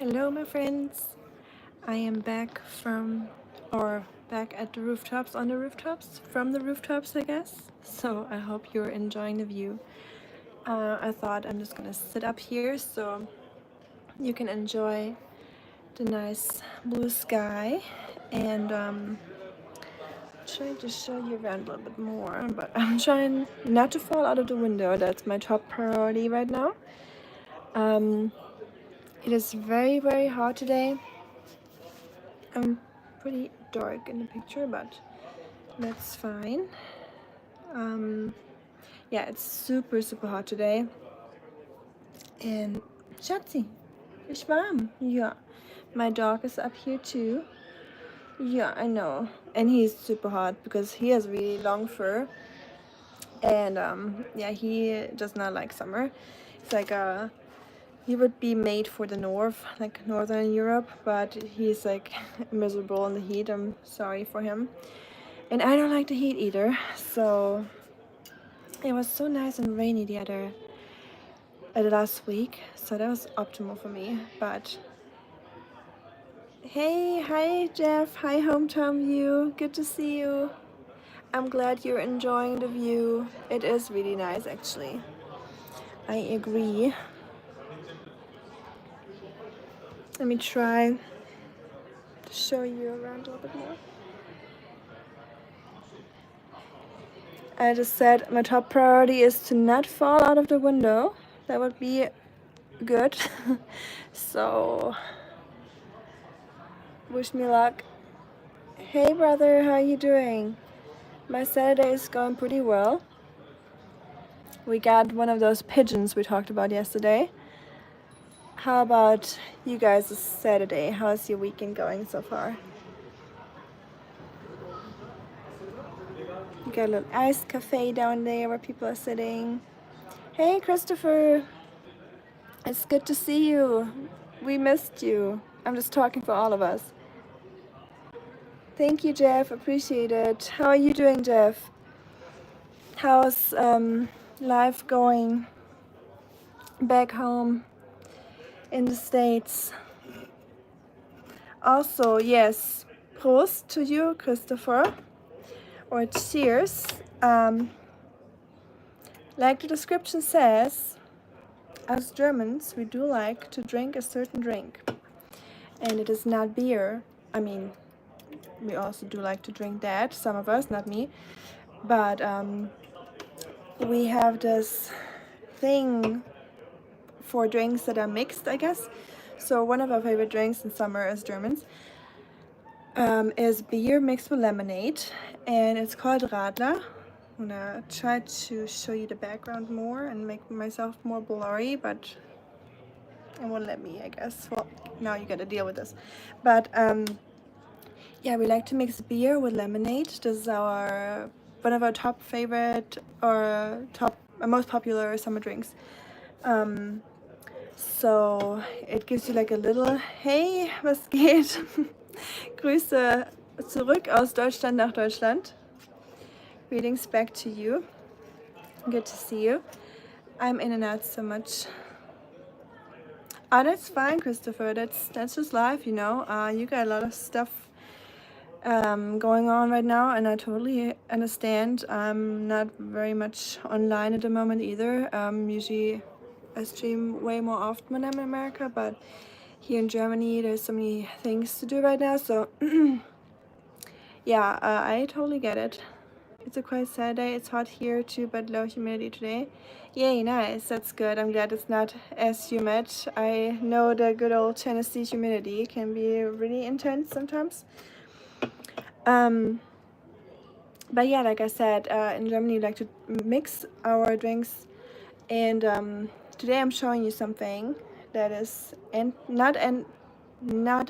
Hello, my friends. I am back back at the rooftops, on the rooftops, from the rooftops, I guess. So I hope you're enjoying the view. I thought I'm just gonna sit up here so you can enjoy the nice blue sky and trying to show you around a little bit more, but I'm trying not to fall out of the window. That's my top priority right now. Um, it is very, very hot today. I'm pretty dark in the picture, but that's fine. Um, yeah, it's super, super hot today. And Schatzi, ist warm. Yeah. My dog is up here too. Yeah, I know. And he's super hot because he has really long fur. And yeah, he does not like summer. It's like he would be made for the north, like northern Europe, but he's like miserable in the heat. I'm sorry for him. And I don't like the heat either. So it was so nice and rainy the last week, so that was optimal for me. But hey, hi Jeff, hi hometown view, good to see you. I'm glad you're enjoying the view. It is really nice actually. I agree. Let me try to show you around a little bit more. I just said my top priority is to not fall out of the window. That would be good. So wish me luck. Hey brother, how you doing? My Saturday is going pretty well. We got one of those pigeons we talked about yesterday. How about you guys this Saturday? How's your weekend going so far? You got a little ice cafe down there where people are sitting. Hey Christopher, it's good to see you. We missed you. I'm just talking for all of us. Thank you, Jeff. Appreciate it. How are you doing, Jeff? How's life going back home in the States? Also, yes, Prost to you, Christopher, or cheers. Like the description says, as Germans, we do like to drink a certain drink, and it is not beer. I mean, we also do like to drink that, some of us, not me, but we have this thing for drinks that are mixed, I guess. So one of our favorite drinks in summer as Germans is beer mixed with lemonade, and it's called Radler. I'm gonna try to show you the background more and make myself more blurry, but it won't let me, I guess. Well, now you gotta deal with this. But yeah, we like to mix beer with lemonade. This is our one of our top favorite or most popular summer drinks. So it gives you like a little Hey, was geht? Grüße zurück aus Deutschland nach Deutschland. Greetings back to you. Good to see you. I'm in and out so much. That's fine, Christopher. That's just life, you know. You got a lot of stuff going on right now, and I totally understand. I'm not very much online at the moment either. Usually I stream way more often when I'm in America, but here in Germany there's so many things to do right now, so yeah, I totally get it. It's a quite sad day. It's hot here too, but low humidity today. Yay, nice. That's good. I'm glad it's not as humid. I know the good old Tennessee humidity can be really intense sometimes. But yeah, like I said, in Germany we like to mix our drinks, and today I'm showing you something that is not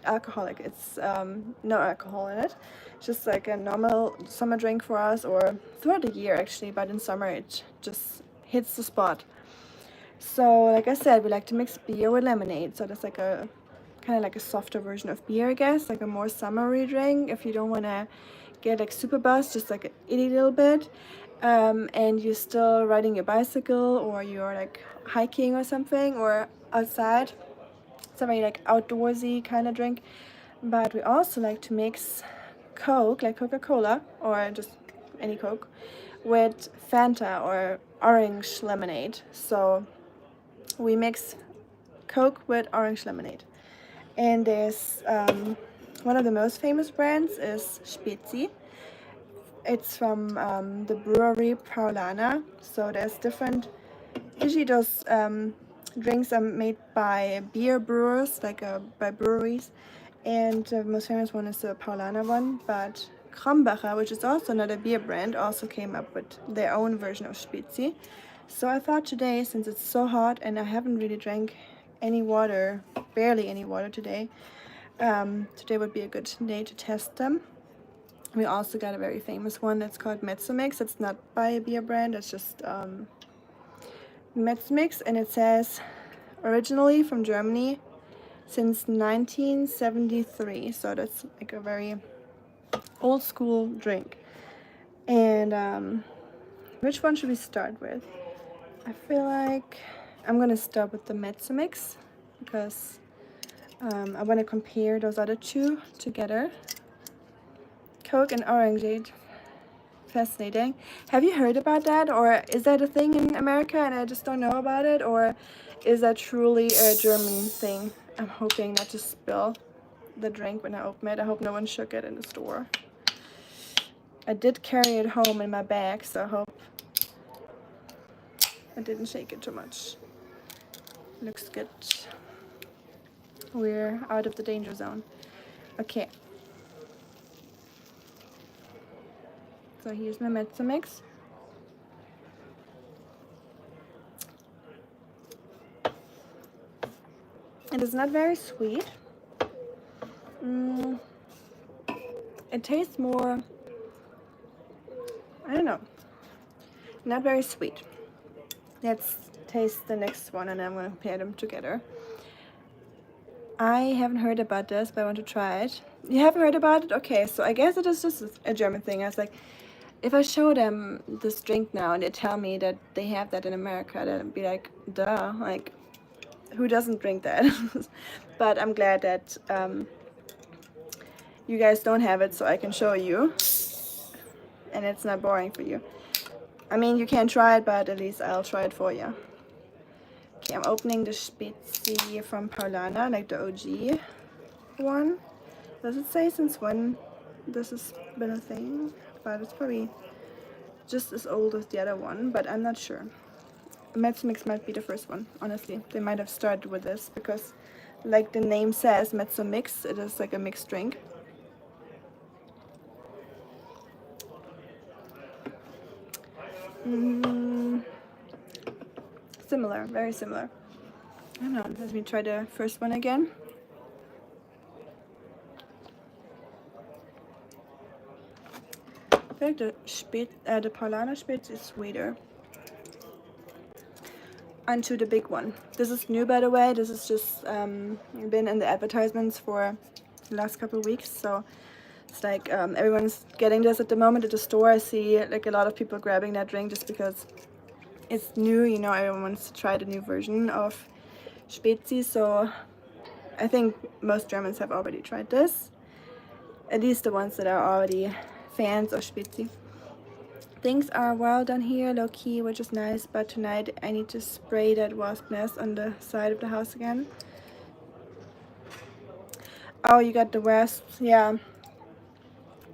alcoholic. It's no alcohol in it. It's just like a normal summer drink for us, or throughout the year actually, but in summer it just hits the spot. So like I said, we like to mix beer with lemonade. So that's like a kind of like a softer version of beer, I guess, like a more summery drink if you don't want to get like super buzzed, just like a itty little bit. And you're still riding your bicycle, or you're like hiking or something, or outside. It's a very like outdoorsy kind of drink. But we also like to mix Coke, like Coca-Cola, or just any Coke, with Fanta or orange lemonade. So we mix Coke with orange lemonade. And there's one of the most famous brands is Spezi. It's from the brewery Paulana. So there's different. Usually those drinks are made by beer brewers, like by breweries. And the most famous one is the Paulana one. But Krombacher, which is also another beer brand, also came up with their own version of Spezi. So I thought today, since it's so hot and I haven't really drank any water, barely any water today, today would be a good day to test them. We also got a very famous one that's called Mezzomix. It's not by a beer brand, it's just Mezzomix, and it says originally from Germany since 1973. So that's like a very old school drink. And which one should we start with? I feel like I'm gonna start with the Mezzomix because I want to compare those other two together. Coke and orangeade. Fascinating. Have you heard about that, or is that a thing in America and I just don't know about it, or is that truly a German thing? I'm hoping not to spill the drink when I open it. I hope no one shook it in the store. I did carry it home in my bag, so I hope I didn't shake it too much. Looks good. We're out of the danger zone. Okay. So here's my Mezzomix. It is not very sweet. It tastes more, I don't know, not very sweet. Let's taste the next one and I'm going to pair them together. I haven't heard about this, but I want to try it. You haven't heard about it? Okay, so I guess it is just a German thing. I was like, if I show them this drink now and they tell me that they have that in America, they'd be like, duh, like, who doesn't drink that? But I'm glad that you guys don't have it, so I can show you. And it's not boring for you. I mean, you can try it, but at least I'll try it for you. Okay, I'm opening the Spezi from Paulana, like the OG one. Does it say since when this has been a thing? But it's probably just as old as the other one, but I'm not sure. Mezzomix might be the first one, honestly. They might have started with this because, like the name says, Mezzomix, it is like a mixed drink. Similar, very similar. I don't know, let me try the first one again. I feel like the Paulana Spitz is sweeter. Onto the big one. This is new, by the way. This has just been in the advertisements for the last couple of weeks, so it's like everyone's getting this at the moment at the store. I see like a lot of people grabbing that drink just because it's new, you know, everyone wants to try the new version of Spezi, so I think most Germans have already tried this, at least the ones that are already fans of Spezi. Things are well done here, low key, which is nice, but tonight I need to spray that wasp nest on the side of the house again. Oh, you got the wasps, yeah.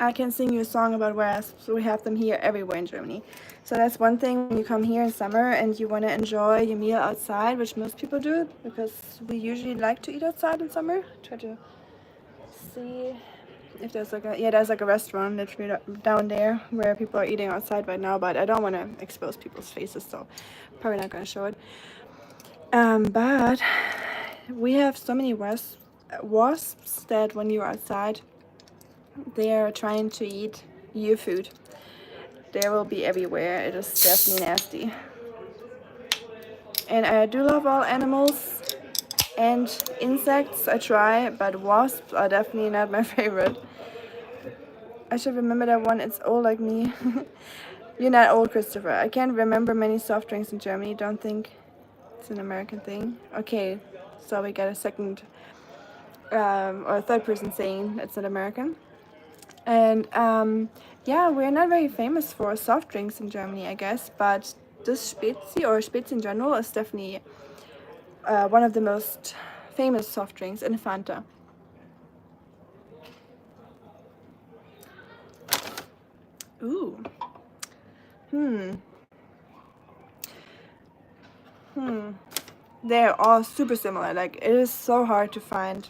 I can sing you a song about wasps. We have them here everywhere in Germany. So that's one thing when you come here in summer and you want to enjoy your meal outside, which most people do, because we usually like to eat outside in summer. Try to see if there's like a, yeah, there's like a restaurant literally down there where people are eating outside right now, but I don't want to expose people's faces, so probably not going to show it. But we have so many wasps that when you're outside, they are trying to eat your food. They will be everywhere. It is definitely nasty. And I do love all animals and insects. I try, but wasps are definitely not my favorite. I should remember that one. It's old like me. You're not old, Christopher. I can't remember many soft drinks in Germany. Don't think it's an American thing. Okay, So we get a second or a third person saying it's not American. And yeah, we're not very famous for soft drinks in Germany, I guess, but this Spezi or Spezi in general is definitely one of the most famous soft drinks, in Fanta. Ooh. They're all super similar. Like, it is so hard to find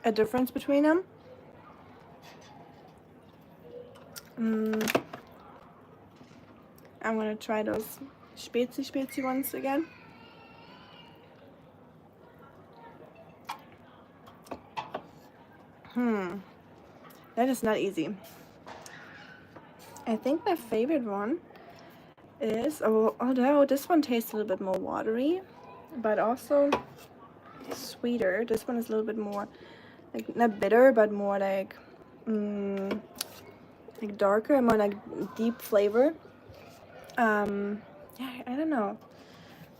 a difference between them. I'm gonna try those Spezi ones again. That is not easy. I think my favorite one is, although this one tastes a little bit more watery, but also sweeter. This one is a little bit more, like, not bitter, but more like darker, more like deep flavor. Yeah, I don't know.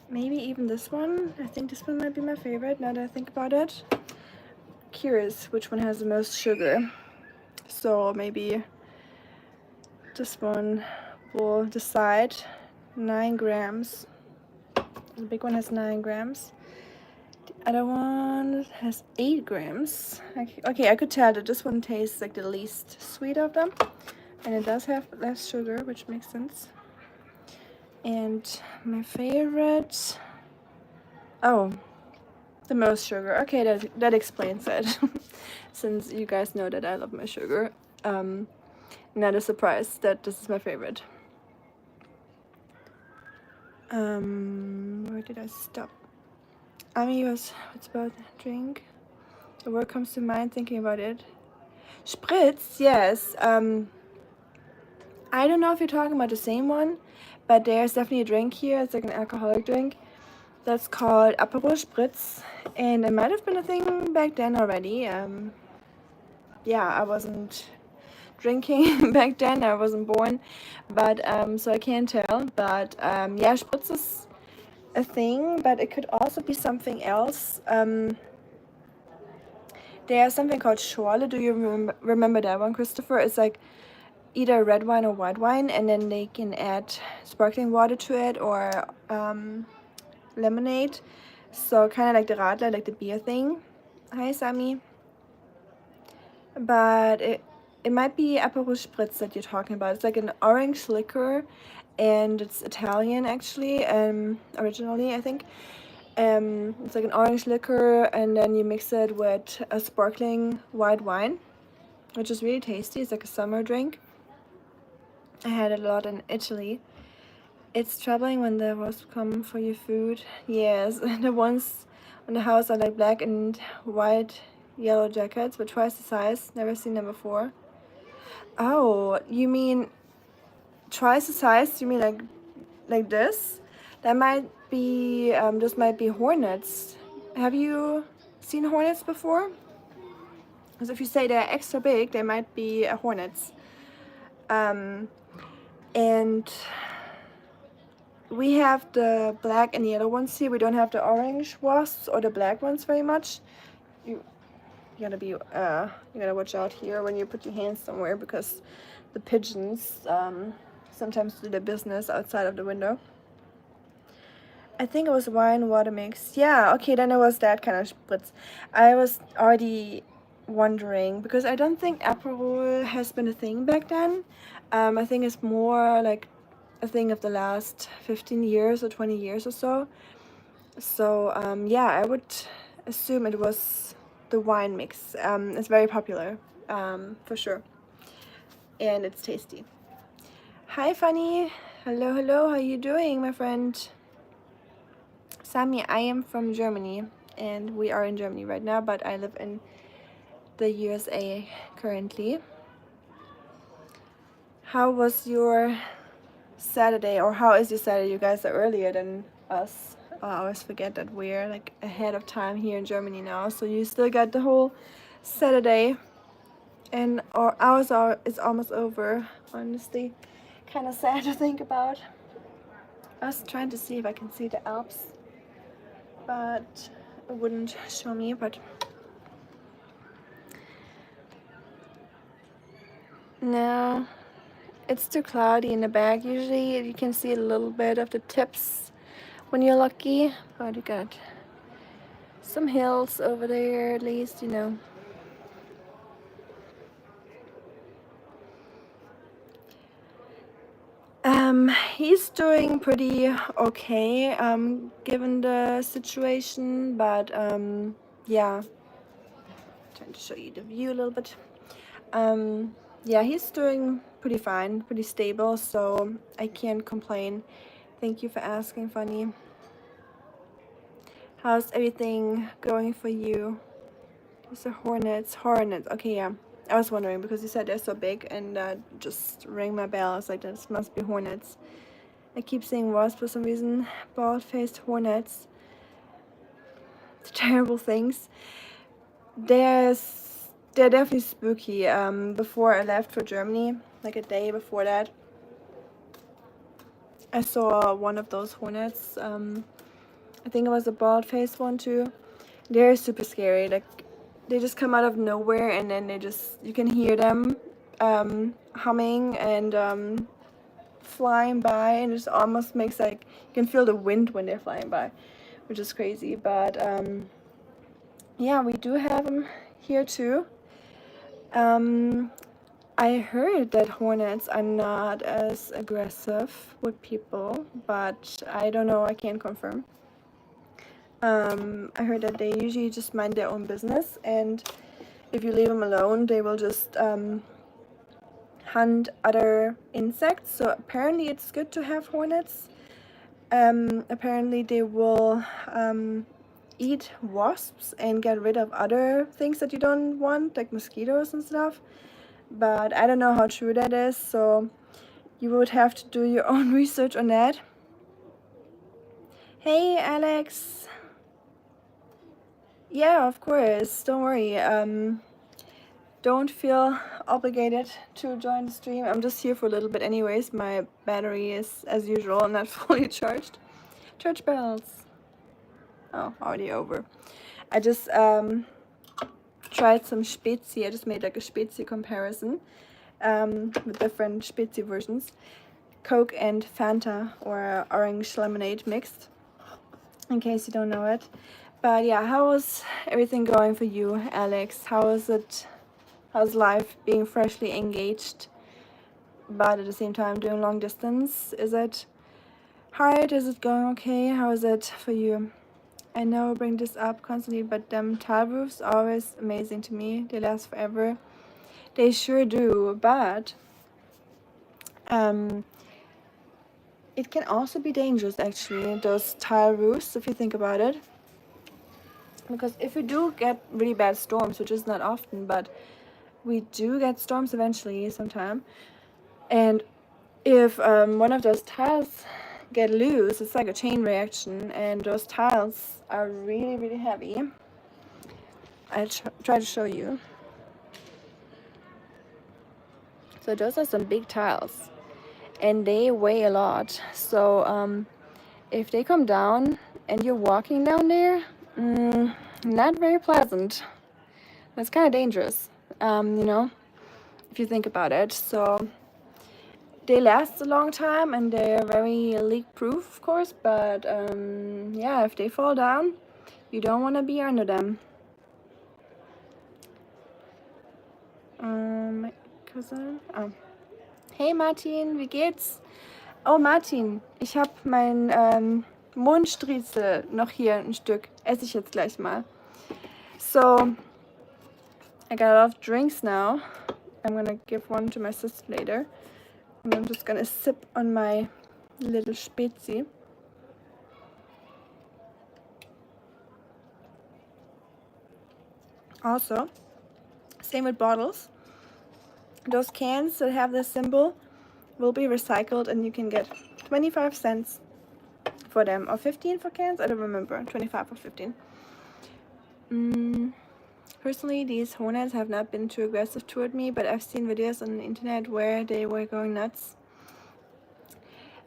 Maybe even this one. I think this one might be my favorite now that I think about it. Curious which one has the most sugar. So maybe this one will decide. 9 grams. The big one has 9 grams. The other one has 8 grams. Okay, I could tell that this one tastes like the least sweet of them. And it does have less sugar, which makes sense. And my favorite... Oh, the most sugar. Okay, that explains it. Since you guys know that I love my sugar. Not a surprise that this is my favorite. Where did I stop? What's about drink? The word comes to mind thinking about it. Spritz, yes. I don't know if you're talking about the same one, but there's definitely a drink here. It's like an alcoholic drink that's called Aperol Spritz, and it might have been a thing back then already. Yeah, I wasn't drinking back then. I wasn't born, but so I can't tell. But yeah, Spritz is a thing, but it could also be something else. There's something called Schorle. Do you remember that one, Christopher? It's like either red wine or white wine, and then they can add sparkling water to it or lemonade. So kind of like the Radler, like the beer thing. Hi, Sami. But it might be Aperol Spritz that you're talking about. It's like an orange liquor, and it's Italian actually, originally I think. It's like an orange liquor, and then you mix it with a sparkling white wine, which is really tasty. It's like a summer drink. I had it a lot in Italy. It's troubling when the wasps come for your food. Yes, the ones on the house are like black and white yellow jackets, but twice the size. Never seen them before. Oh, you mean twice the size? You mean like this? That might be this might be hornets. Have you seen hornets before? Because if you say they're extra big, they might be hornets. And we have the black and yellow ones here. We don't have the orange wasps or the black ones very much. You gotta watch out here when you put your hands somewhere, because the pigeons sometimes do their business outside of the window. I think it was wine water mix. Yeah, okay, then it was that kind of spritz. I was already wondering, because I don't think Aperol has been a thing back then. I think it's more like a thing of the last 15 years or 20 years or so. So yeah, I would assume it was the wine mix. It's very popular, for sure, and it's tasty. Hi, Fanny. Hello, hello. How you doing, my friend? Sami, I am from Germany, and we are in Germany right now, but I live in the USA currently. How was your Saturday, or how is your Saturday? You guys are earlier than us. I always forget that we're like ahead of time here in Germany now, so you still got the whole Saturday, and ours is almost over. Honestly, kind of sad to think about. I was trying to see if I can see the Alps but it wouldn't show me. But now it's too cloudy in the back. Usually you can see a little bit of the tips when you're lucky, but you got some hills over there at least, you know. He's doing pretty okay, given the situation, but yeah, trying to show you the view a little bit. Yeah, he's doing pretty fine, pretty stable, so I can't complain. Thank you for asking, Funny. How's everything going for you? These are hornets. Okay, yeah. I was wondering because you said they're so big, and just rang my bell. I was like, this must be hornets. I keep saying wasps for some reason. Bald-faced hornets. Terrible things. They're definitely spooky. Before I left for Germany, like a day before that, I saw one of those hornets. I think it was a bald-faced one too. They're super scary. Like, they just come out of nowhere, and then you can hear them humming and flying by, and it just almost makes like you can feel the wind when they're flying by, which is crazy. But yeah, we do have them here too. I heard that hornets are not as aggressive with people, but I don't know, I can't confirm. I heard that they usually just mind their own business, and if you leave them alone, they will just hunt other insects. So apparently it's good to have hornets. Apparently they will eat wasps and get rid of other things that you don't want, like mosquitoes and stuff. But I don't know how true that is, so you would have to do your own research on that. Hey, Alex. Yeah, of course. Don't worry. Don't feel obligated to join the stream. I'm just here for a little bit anyways. My battery is, as usual, not fully charged. Church bells. Oh, already over. I just tried some Spezi. I just made like a Spezi comparison with different Spezi versions. Coke and Fanta, or orange lemonade mixed, in case you don't know it. But yeah, how is everything going for you, Alex? How's life being freshly engaged, but at the same time doing long distance? Is it hard? Is it going okay? How is it for you? I know I bring this up constantly, but them tile roofs are always amazing to me. They last forever. They sure do, but it can also be dangerous, actually, those tile roofs, if you think about it. Because if we do get really bad storms, which is not often, but we do get storms eventually sometime, and if one of those tiles get loose, it's like a chain reaction, and those tiles are really, really heavy. I'll try to show you. So those are some big tiles, and they weigh a lot. So if they come down and you're walking down there, not very pleasant. That's kind of dangerous, you know, if you think about it. So they last a long time, and they're very leak-proof, of course, but yeah, if they fall down, you don't want to be under them. My cousin. Oh. Hey Martin, wie geht's? Oh Martin, ich habe mein Mondstriezel noch hier ein Stück. Esse ich jetzt gleich mal. So, I got a lot of drinks now. I'm gonna give one to my sister later. And I'm just gonna sip on my little Spezi. Also, same with bottles. Those cans that have this symbol will be recycled, and you can get 25 cents for them, or 15 for cans. I don't remember. 25 or 15. Personally, these hornets have not been too aggressive toward me, but I've seen videos on the internet where they were going nuts.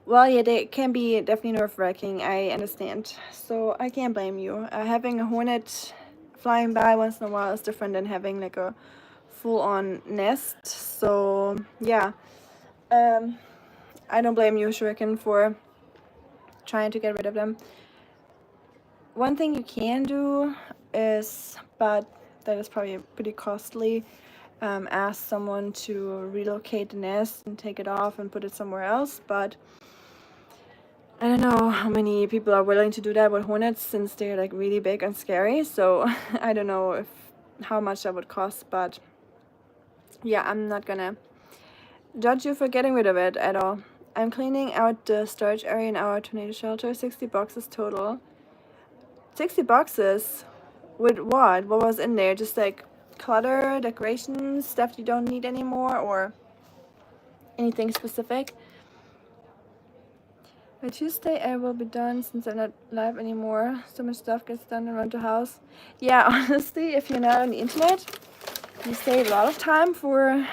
Well, yeah, they can be definitely nerve-wracking, I understand. So I can't blame you. Having a hornet flying by once in a while is different than having like a full-on nest. So yeah, um, I don't blame you, Shuriken, for trying to get rid of them. One thing you can do is, but that is probably pretty costly, ask someone to relocate the nest and take it off and put it somewhere else. But I don't know how many people are willing to do that with hornets since they're like really big and scary. So I don't know if how much that would cost, but yeah, I'm not gonna judge you for getting rid of it at all. I'm cleaning out the storage area in our tornado shelter. 60 boxes total. 60 boxes? With what? What was in there? Just like clutter, decorations, stuff you don't need anymore, or anything specific? By Tuesday I will be done since I'm not live anymore. So much stuff gets done around the house. Yeah, honestly, if you're not on the internet, you save a lot of time for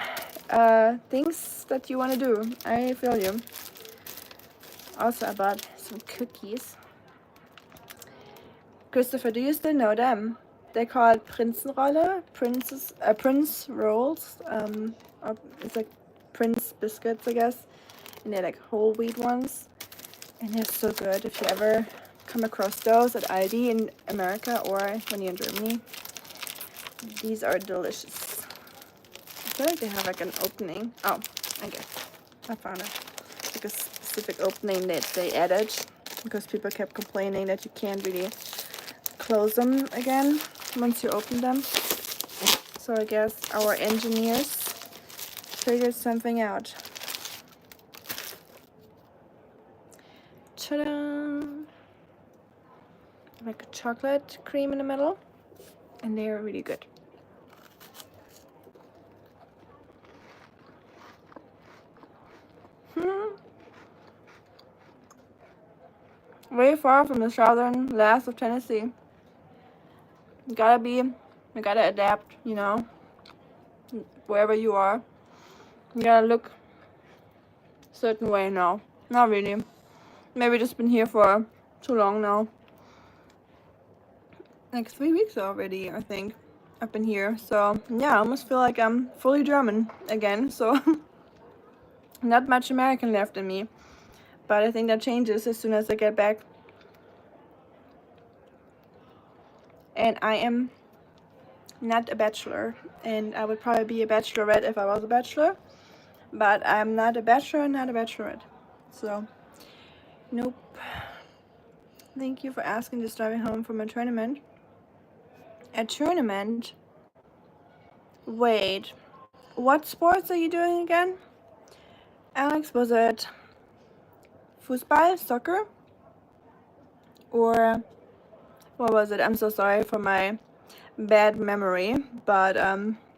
things that you want to do. I feel you. Also, I bought some cookies. Christopher, do you still know them? They're called Prinzenrolle, Prince rolls. It's like Prince biscuits, I guess, and they're like whole wheat ones, and they're so good. If you ever come across those at Aldi in America or when you're in Germany, these are delicious. I feel like they have like an opening. Oh, I guess I found it. Like a specific opening that they added because people kept complaining that you can't really close them again once you open them. So I guess our engineers figured something out. Ta-da! Like a chocolate cream in the middle, and they are really good. Very far from the southern last of Tennessee. You gotta adapt, you know, wherever you are. You gotta look a certain way now. Not really. Maybe just been here for too long now. Like 3 weeks already, I think. I've been here. So yeah, I almost feel like I'm fully German again. So not much American left in me. But I think that changes as soon as I get back. And I am not a bachelor, and I would probably be a bachelorette if I was a bachelor, but I'm not a bachelor, not a bachelorette, so nope. Thank you for asking. Just driving home from a tournament. A tournament? Wait, what sports are you doing again, Alex? Was it football, soccer, or what was it? I'm so sorry for my bad memory, but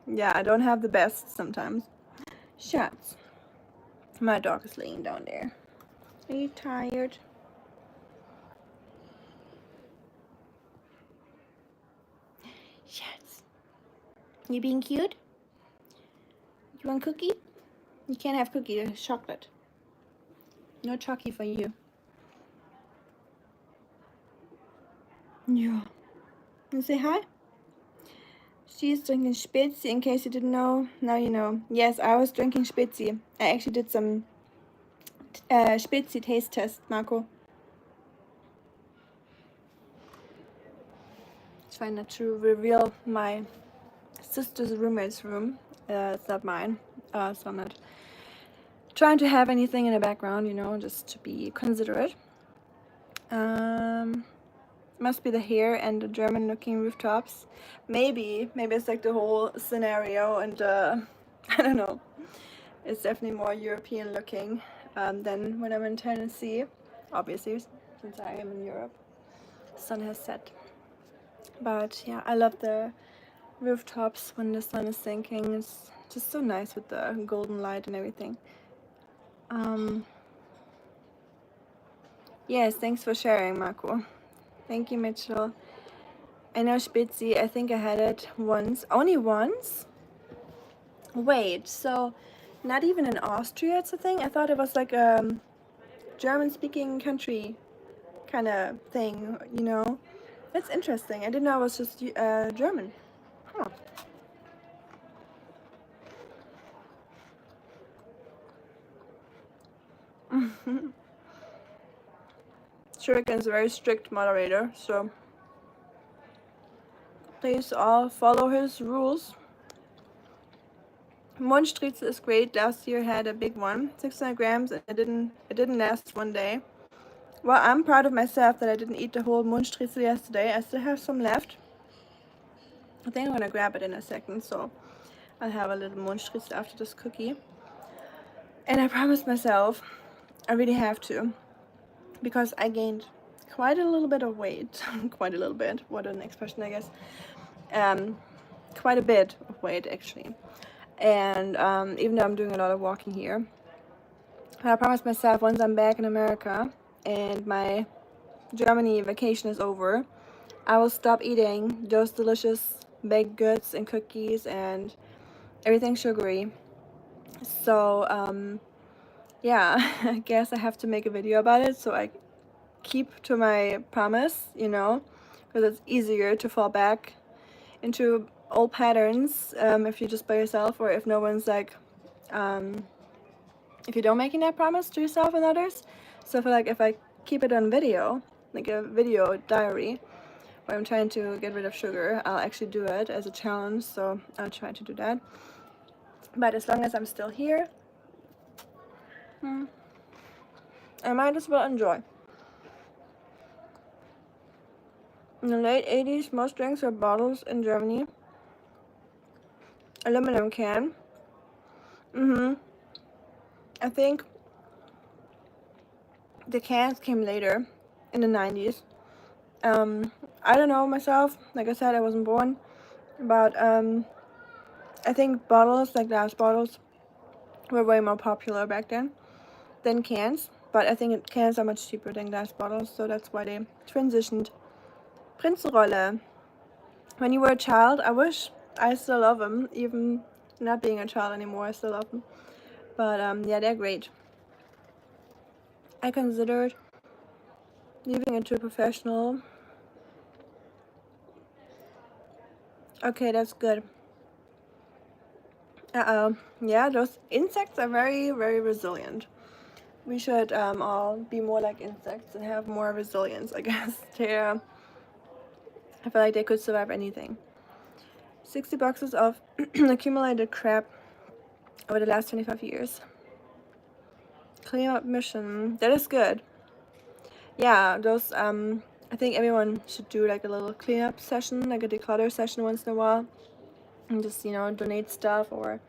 yeah, I don't have the best sometimes. Shots. My dog is laying down there. Are you tired? Shots. You being cute? You want cookie? You can't have cookie, there's chocolate. No chocolate for you. Yeah. You say hi? She's drinking Spezi, in case you didn't know. Now you know. Yes, I was drinking Spezi. I actually did some Spezi taste test, Marco. Trying not to reveal my sister's roommate's room. It's not mine, so I'm not trying to have anything in the background, you know, just to be considerate. Must be the hair and the German looking rooftops. Maybe it's like the whole scenario, and I don't know. It's definitely more European looking than when I'm in Tennessee, obviously, since I am in Europe. Sun has set. But yeah, I love the rooftops when the sun is sinking. It's just so nice with the golden light and everything. Yes, thanks for sharing, Marco. Thank you, Mitchell. I know Spezi, I think I had it once. Only once? Wait, so not even in Austria it's a thing? I thought it was like a German-speaking country kind of thing, you know. It's interesting. I didn't know it was just German. Huh. Shuriken's a very strict moderator, so please all follow his rules. Mundstriezel is great. Last year had a big one, 600 grams, and it didn't last one day. Well, I'm proud of myself that I didn't eat the whole Mundstriezel yesterday. I still have some left. I think I'm gonna grab it in a second, so I'll have a little Mundstriezel after this cookie. And I promised myself I really have to, because I gained quite a little bit of weight. Quite a little bit. What an expression, I guess. Quite a bit of weight, actually. And even though I'm doing a lot of walking here, I promised myself once I'm back in America and my Germany vacation is over, I will stop eating those delicious baked goods and cookies and everything sugary. So yeah, I guess I have to make a video about it so I keep to my promise, you know, because it's easier to fall back into old patterns if you're just by yourself, or if no one's like if you don't making that promise to yourself and others. So I feel like if I keep it on video, like a video diary where I'm trying to get rid of sugar, I'll actually do it as a challenge, so I'll try to do that. But as long as I'm still here, I might as well enjoy. In the late 80s, most drinks were bottles in Germany. Aluminum can. I think the cans came later, in the 90s. I don't know myself. Like I said, I wasn't born. But I think bottles, like glass bottles, were way more popular back then than cans. But I think cans are much cheaper than glass bottles, so that's why they transitioned. Prinzenrolle. When you were a child, I wish I still love them. Even not being a child anymore, I still love them. But yeah, they're great. I considered leaving it to a professional. Okay, that's good. Yeah, those insects are very, very resilient. We should all be more like insects and have more resilience, I guess. I feel like they could survive anything. 60 boxes of accumulated crap over the last 25 years. Cleanup mission. That is good. Yeah, those, I think everyone should do like a little cleanup session, like a declutter session once in a while. And just, you know, donate stuff or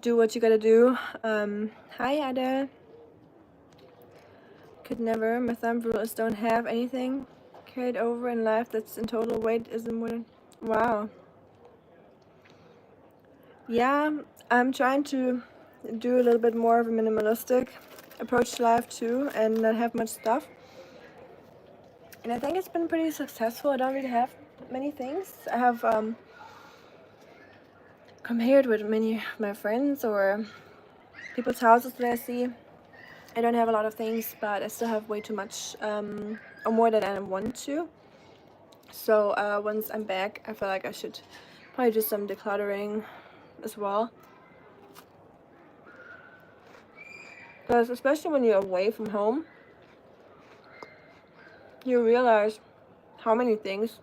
do what you gotta do. Hi, Ada. Could never. My thumb rule is don't have anything carried over in life that's in total weight isn't more than... Wow. Yeah, I'm trying to do a little bit more of a minimalistic approach to life too, and not have much stuff. And I think it's been pretty successful. I don't really have many things. I have compared with many of my friends or people's houses that I see, I don't have a lot of things, but I still have way too much, or more than I want to. So once I'm back, I feel like I should probably do some decluttering as well. Because especially when you're away from home, you realize how many things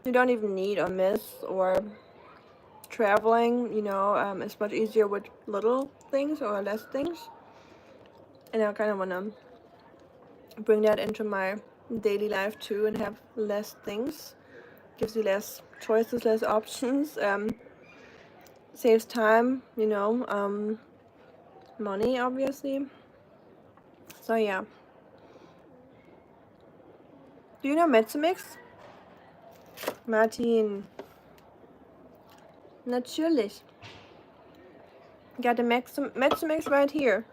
you don't even need or miss, or traveling, you know, it's much easier with little things or less things. And I kind of want to bring that into my daily life too and have less things. Gives you less choices, less options, saves time, you know, money obviously. So yeah. Do you know Mezzomix? Martin. Natürlich. Got the Mezzomix right here.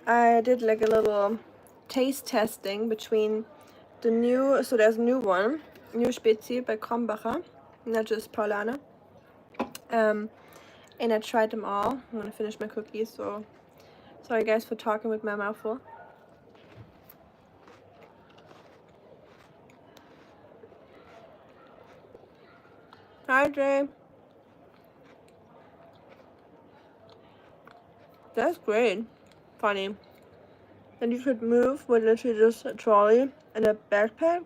I did like a little taste testing between the new, so there's a new one, new Spezi by Krombacher, not just Paulaner. And I tried them all. I'm gonna finish my cookies, so Sorry guys for talking with my mouth full. Hi Jay. That's great. Funny. Then you could move with literally just a trolley and a backpack.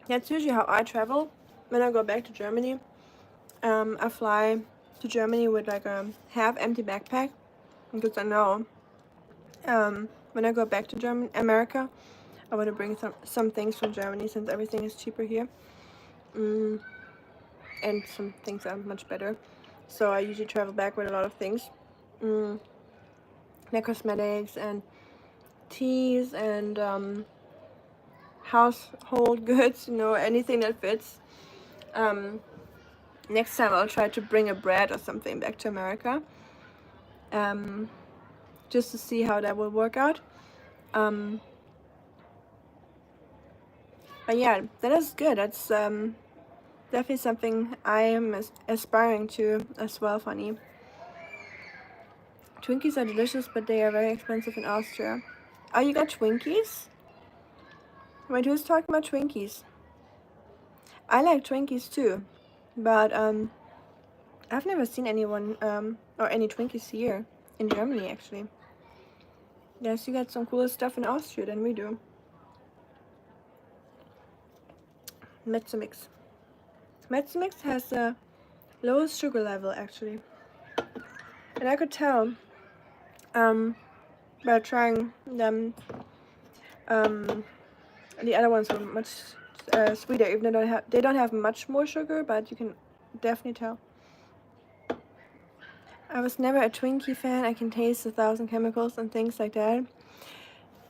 That's usually how I travel when I go back to Germany. I fly to Germany with like a half empty backpack because I know when I go back to America, I want to bring some things from Germany since everything is cheaper here. And some things are much better. So I usually travel back with a lot of things. Like cosmetics and teas and household goods, you know, anything that fits. Next time I'll try to bring a bread or something back to America. Just to see how that will work out. But yeah, that is good. That's definitely something I am aspiring to as well, Funny. Twinkies are delicious, but they are very expensive in Austria. Oh, you got Twinkies? Wait, who's talking about Twinkies? I like Twinkies too, but I've never seen anyone or any Twinkies here in Germany actually. Yes, you got some cooler stuff in Austria than we do. Mezzomix. Mezzomix has the lowest sugar level actually, and I could tell by trying them. The other ones were much sweeter, even though they don't have much more sugar, but you can definitely tell. I was never a Twinkie fan. I can taste 1,000 chemicals and things like that.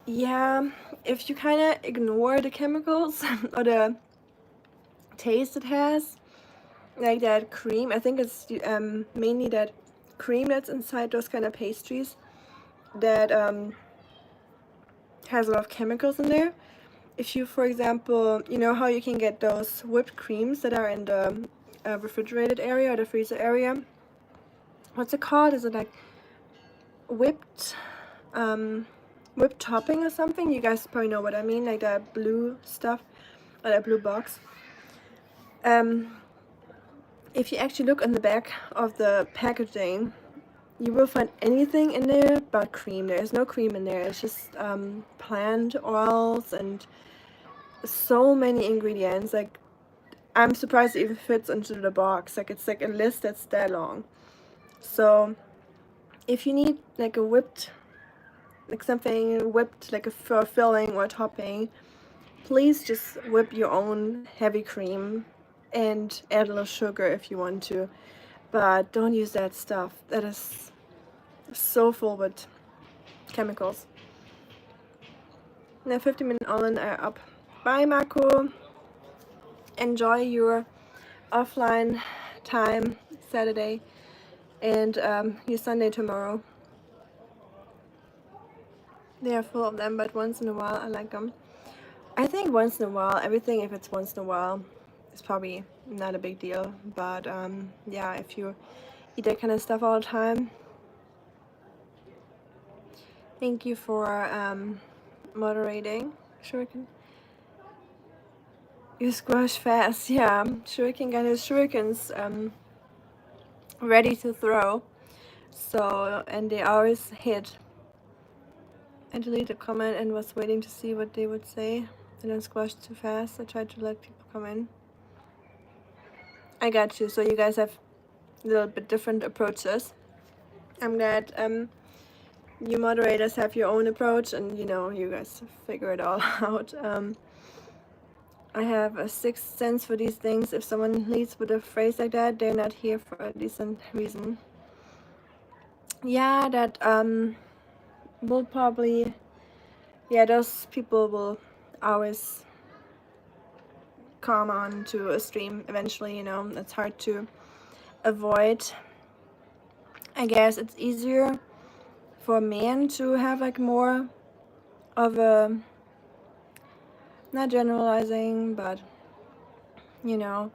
Yeah, if you kind of ignore the chemicals or the taste it has, like that cream, I think it's mainly that cream that's inside those kind of pastries that has a lot of chemicals in there. If you, for example, you know how you can get those whipped creams that are in the refrigerated area or the freezer area? What's it called? Is it like whipped topping or something? You guys probably know what I mean, like that blue stuff or that blue box. If you actually look on the back of the packaging, you will find anything in there but cream. There is no cream in there. It's just plant oils and so many ingredients. Like, I'm surprised it even fits into the box. Like, it's like a list that's that long. So if you need like a whipped, like something whipped, like for a filling or a topping, please just whip your own heavy cream and add a little sugar if you want to, but don't use that stuff. That is so full with chemicals. Now 50-minute Olin are up. Bye Marco. Enjoy your offline time Saturday and your Sunday tomorrow. They are full of them, but once in a while I like them. I think once in a while, everything if it's once in a while is probably not a big deal, but yeah, if you eat that kind of stuff all the time. Thank you for moderating. Shuriken. You squash fast, yeah. Shuriken got his shurikens ready to throw. So, and they always hit. I deleted the comment and was waiting to see what they would say. I didn't squash too fast. I tried to let people come in. I got you. So you guys have a little bit different approaches. I'm glad you moderators have your own approach and you know you guys figure it all out. I have a sixth sense for these things. If someone leads with a phrase like that, they're not here for a decent reason. Yeah, that will probably, yeah, those people will always come on to a stream eventually, you know. It's hard to avoid. I guess it's easier for men to have like more of a, not generalizing, but you know,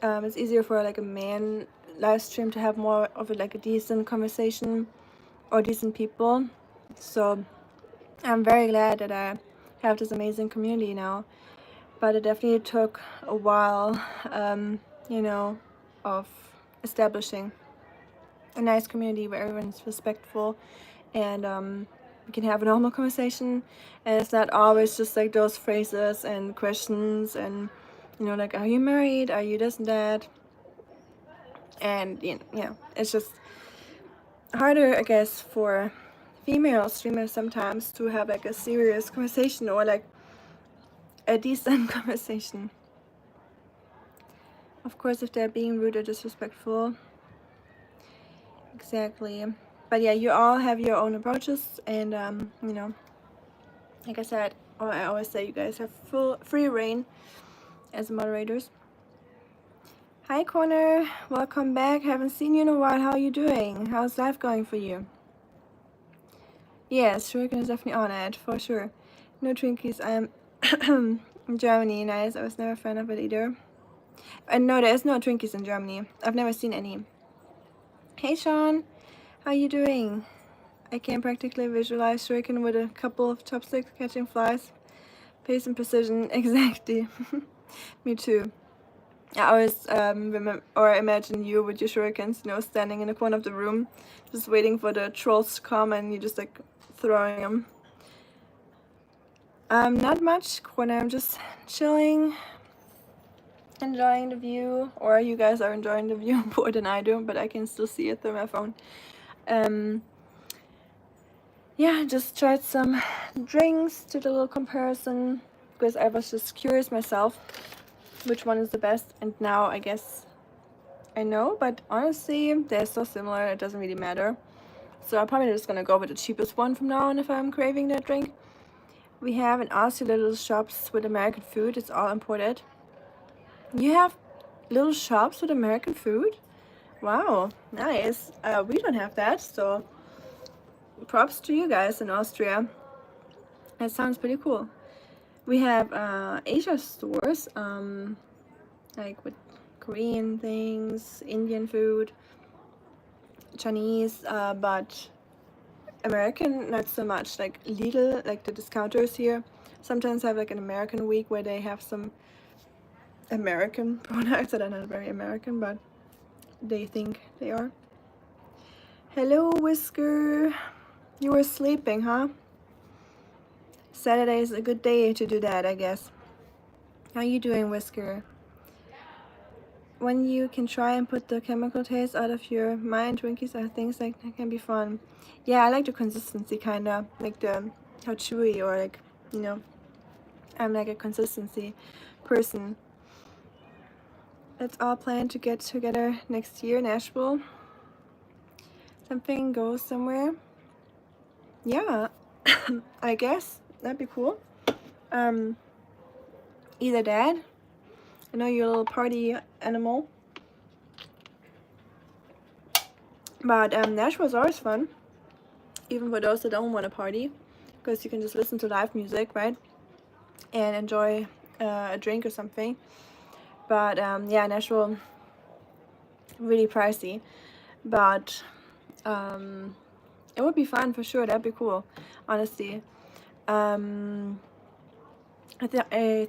it's easier for like a man live stream to have more of a, like a decent conversation or decent people. So I'm very glad that I have this amazing community now. But it definitely took a while, you know, of establishing a nice community where everyone's respectful and we can have a normal conversation, and it's not always just like those phrases and questions and, you know, like, are you married, are you this and that, and you know, it's just harder, I guess, for female streamers sometimes to have like a serious conversation or like a decent conversation. Of course, if they're being rude or disrespectful. Exactly. But yeah, you all have your own approaches, and you know, like I said, or I always say, you guys have full free reign as moderators. Hi Connor, welcome back. Haven't seen you in a while. How are you doing? How's life going for you? Yes, Shuriken is definitely on it, for sure. No Twinkies. I'm in Germany. Nice. I was never a fan of it either. And no, there's no Twinkies in Germany. I've never seen any. Hey Sean, how you doing? I can practically visualize Shuriken with a couple of chopsticks catching flies. Pace and precision, exactly. Me too. I always remember or imagine you with your shurikens, you know, standing in the corner of the room, just waiting for the trolls to come, and you just like throwing them. Not much, Corner. I'm just chilling, enjoying the view, or you guys are enjoying the view more than I do, but I can still see it through my phone. Yeah, just tried some drinks, did a little comparison, because I was just curious myself which one is the best, and now I guess I know, but honestly, they're so similar, it doesn't really matter. So I'm probably just gonna go with the cheapest one from now on if I'm craving that drink. We have in Aussie little shops with American food, it's all imported. You have little shops with American food? Wow, nice. We don't have that, so props to you guys in Austria. That sounds pretty cool. We have Asia stores, like with Korean things, Indian food, Chinese, but American not so much. Like Lidl, like the discounters here, sometimes have like an American week where they have some American products that are not very American, but they think they are. Hello, Whisker. You were sleeping, huh? Saturday is a good day to do that, I guess. How you doing, Whisker? When you can try and put the chemical taste out of your mind, Twinkies are things like that can be fun. Yeah, I like the consistency, kinda like the how chewy, or like, you know, I'm like a consistency person. Let's all plan to get together next year, Nashville. Something goes somewhere. Yeah, I guess that'd be cool. Either that. I know you're a little party animal, but Nashville's always fun, even for those that don't want to party, because you can just listen to live music, right, and enjoy a drink or something. But yeah, Nashville really pricey, but it would be fun for sure. That'd be cool, honestly. I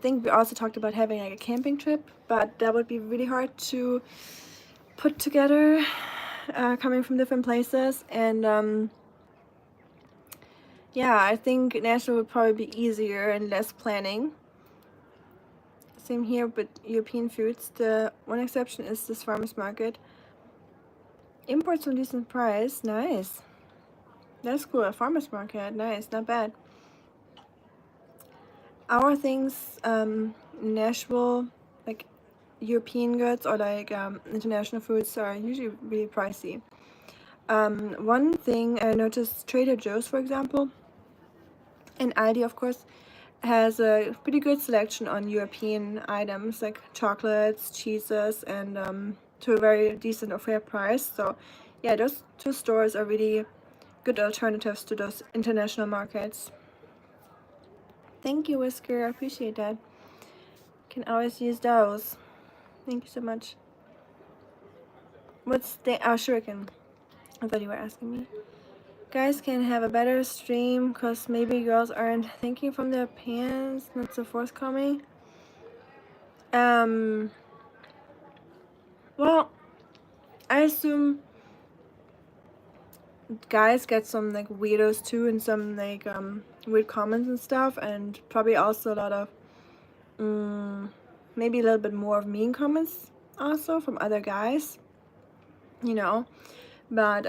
think we also talked about having like a camping trip, but that would be really hard to put together, coming from different places. And yeah, I think Nashville would probably be easier and less planning. Same here with European foods. The one exception is this farmer's market. Imports on decent price. Nice. That's cool. A farmer's market. Nice. Not bad. Our things, Nashville, like European goods or like international foods, are usually really pricey. One thing I noticed, Trader Joe's, for example, and Aldi, of course, has a pretty good selection on European items like chocolates, cheeses, and to a very decent or fair price. So yeah, those two stores are really good alternatives to those international markets. Thank you, Whisker. I appreciate that. Can always use those. Thank you so much. What's the shuriken? I thought you were asking me. Guys can have a better stream because maybe girls aren't thinking from their pants, not so forthcoming. Well, I assume guys get some like weirdos too, and some like weird comments and stuff, and probably also a lot of maybe a little bit more of mean comments also from other guys, you know. But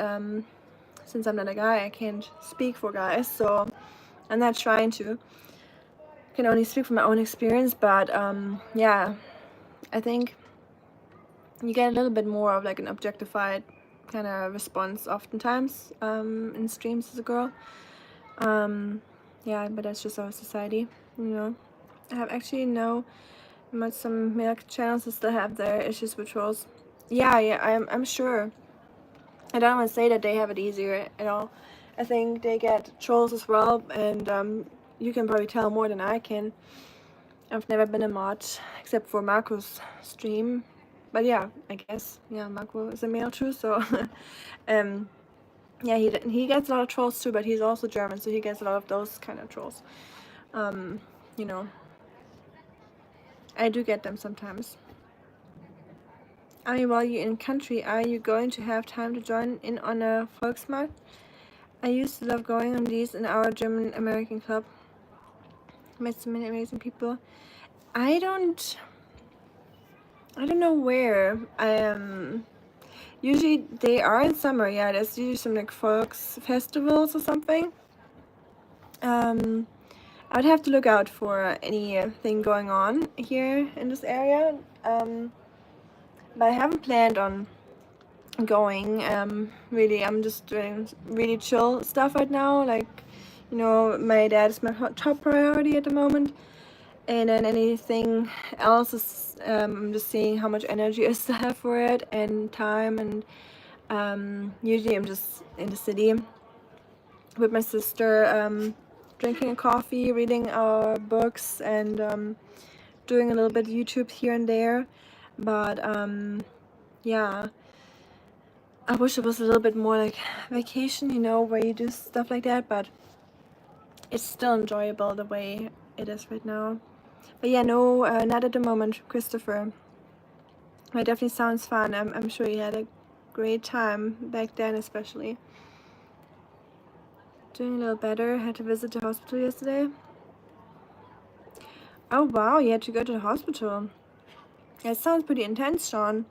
since I'm not a guy, I can't speak for guys, so I'm not trying to. I can only speak from my own experience, but yeah, I think you get a little bit more of like an objectified kind of response oftentimes in streams as a girl. Yeah, but that's just our society, you know. I have actually met some male channels that still have their issues with trolls. Yeah, I'm sure. I don't want to say that they have it easier at all. I think they get trolls as well, and you can probably tell more than I can. I've never been a mod except for Marco's stream, but yeah, I guess Marco is a male too, so yeah, he gets a lot of trolls too, but he's also German, so he gets a lot of those kind of trolls. You know, I do get them sometimes. I mean, while you're in country, are you going to have time to join in on a Volksmarkt? I used to love going on these in our German American club. Met so many amazing people. I don't know where. Usually they are in summer. Yeah, there's usually some like folks festivals or something. I would have to look out for anything going on here in this area. But I haven't planned on going. Really, I'm just doing really chill stuff right now. Like, you know, my dad is my top priority at the moment. And then anything else is, I'm just seeing how much energy I still have for it and time. And usually I'm just in the city with my sister, drinking a coffee, reading our books, and doing a little bit of YouTube here and there. But yeah, I wish it was a little bit more like vacation, you know, where you do stuff like that, but it's still enjoyable the way it is right now. But yeah, no, not at the moment, Christopher. It definitely sounds fun. I'm sure you had a great time back then, especially. Doing a little better. Had to visit the hospital yesterday. Oh wow, you had to go to the hospital. That sounds pretty intense, Sean.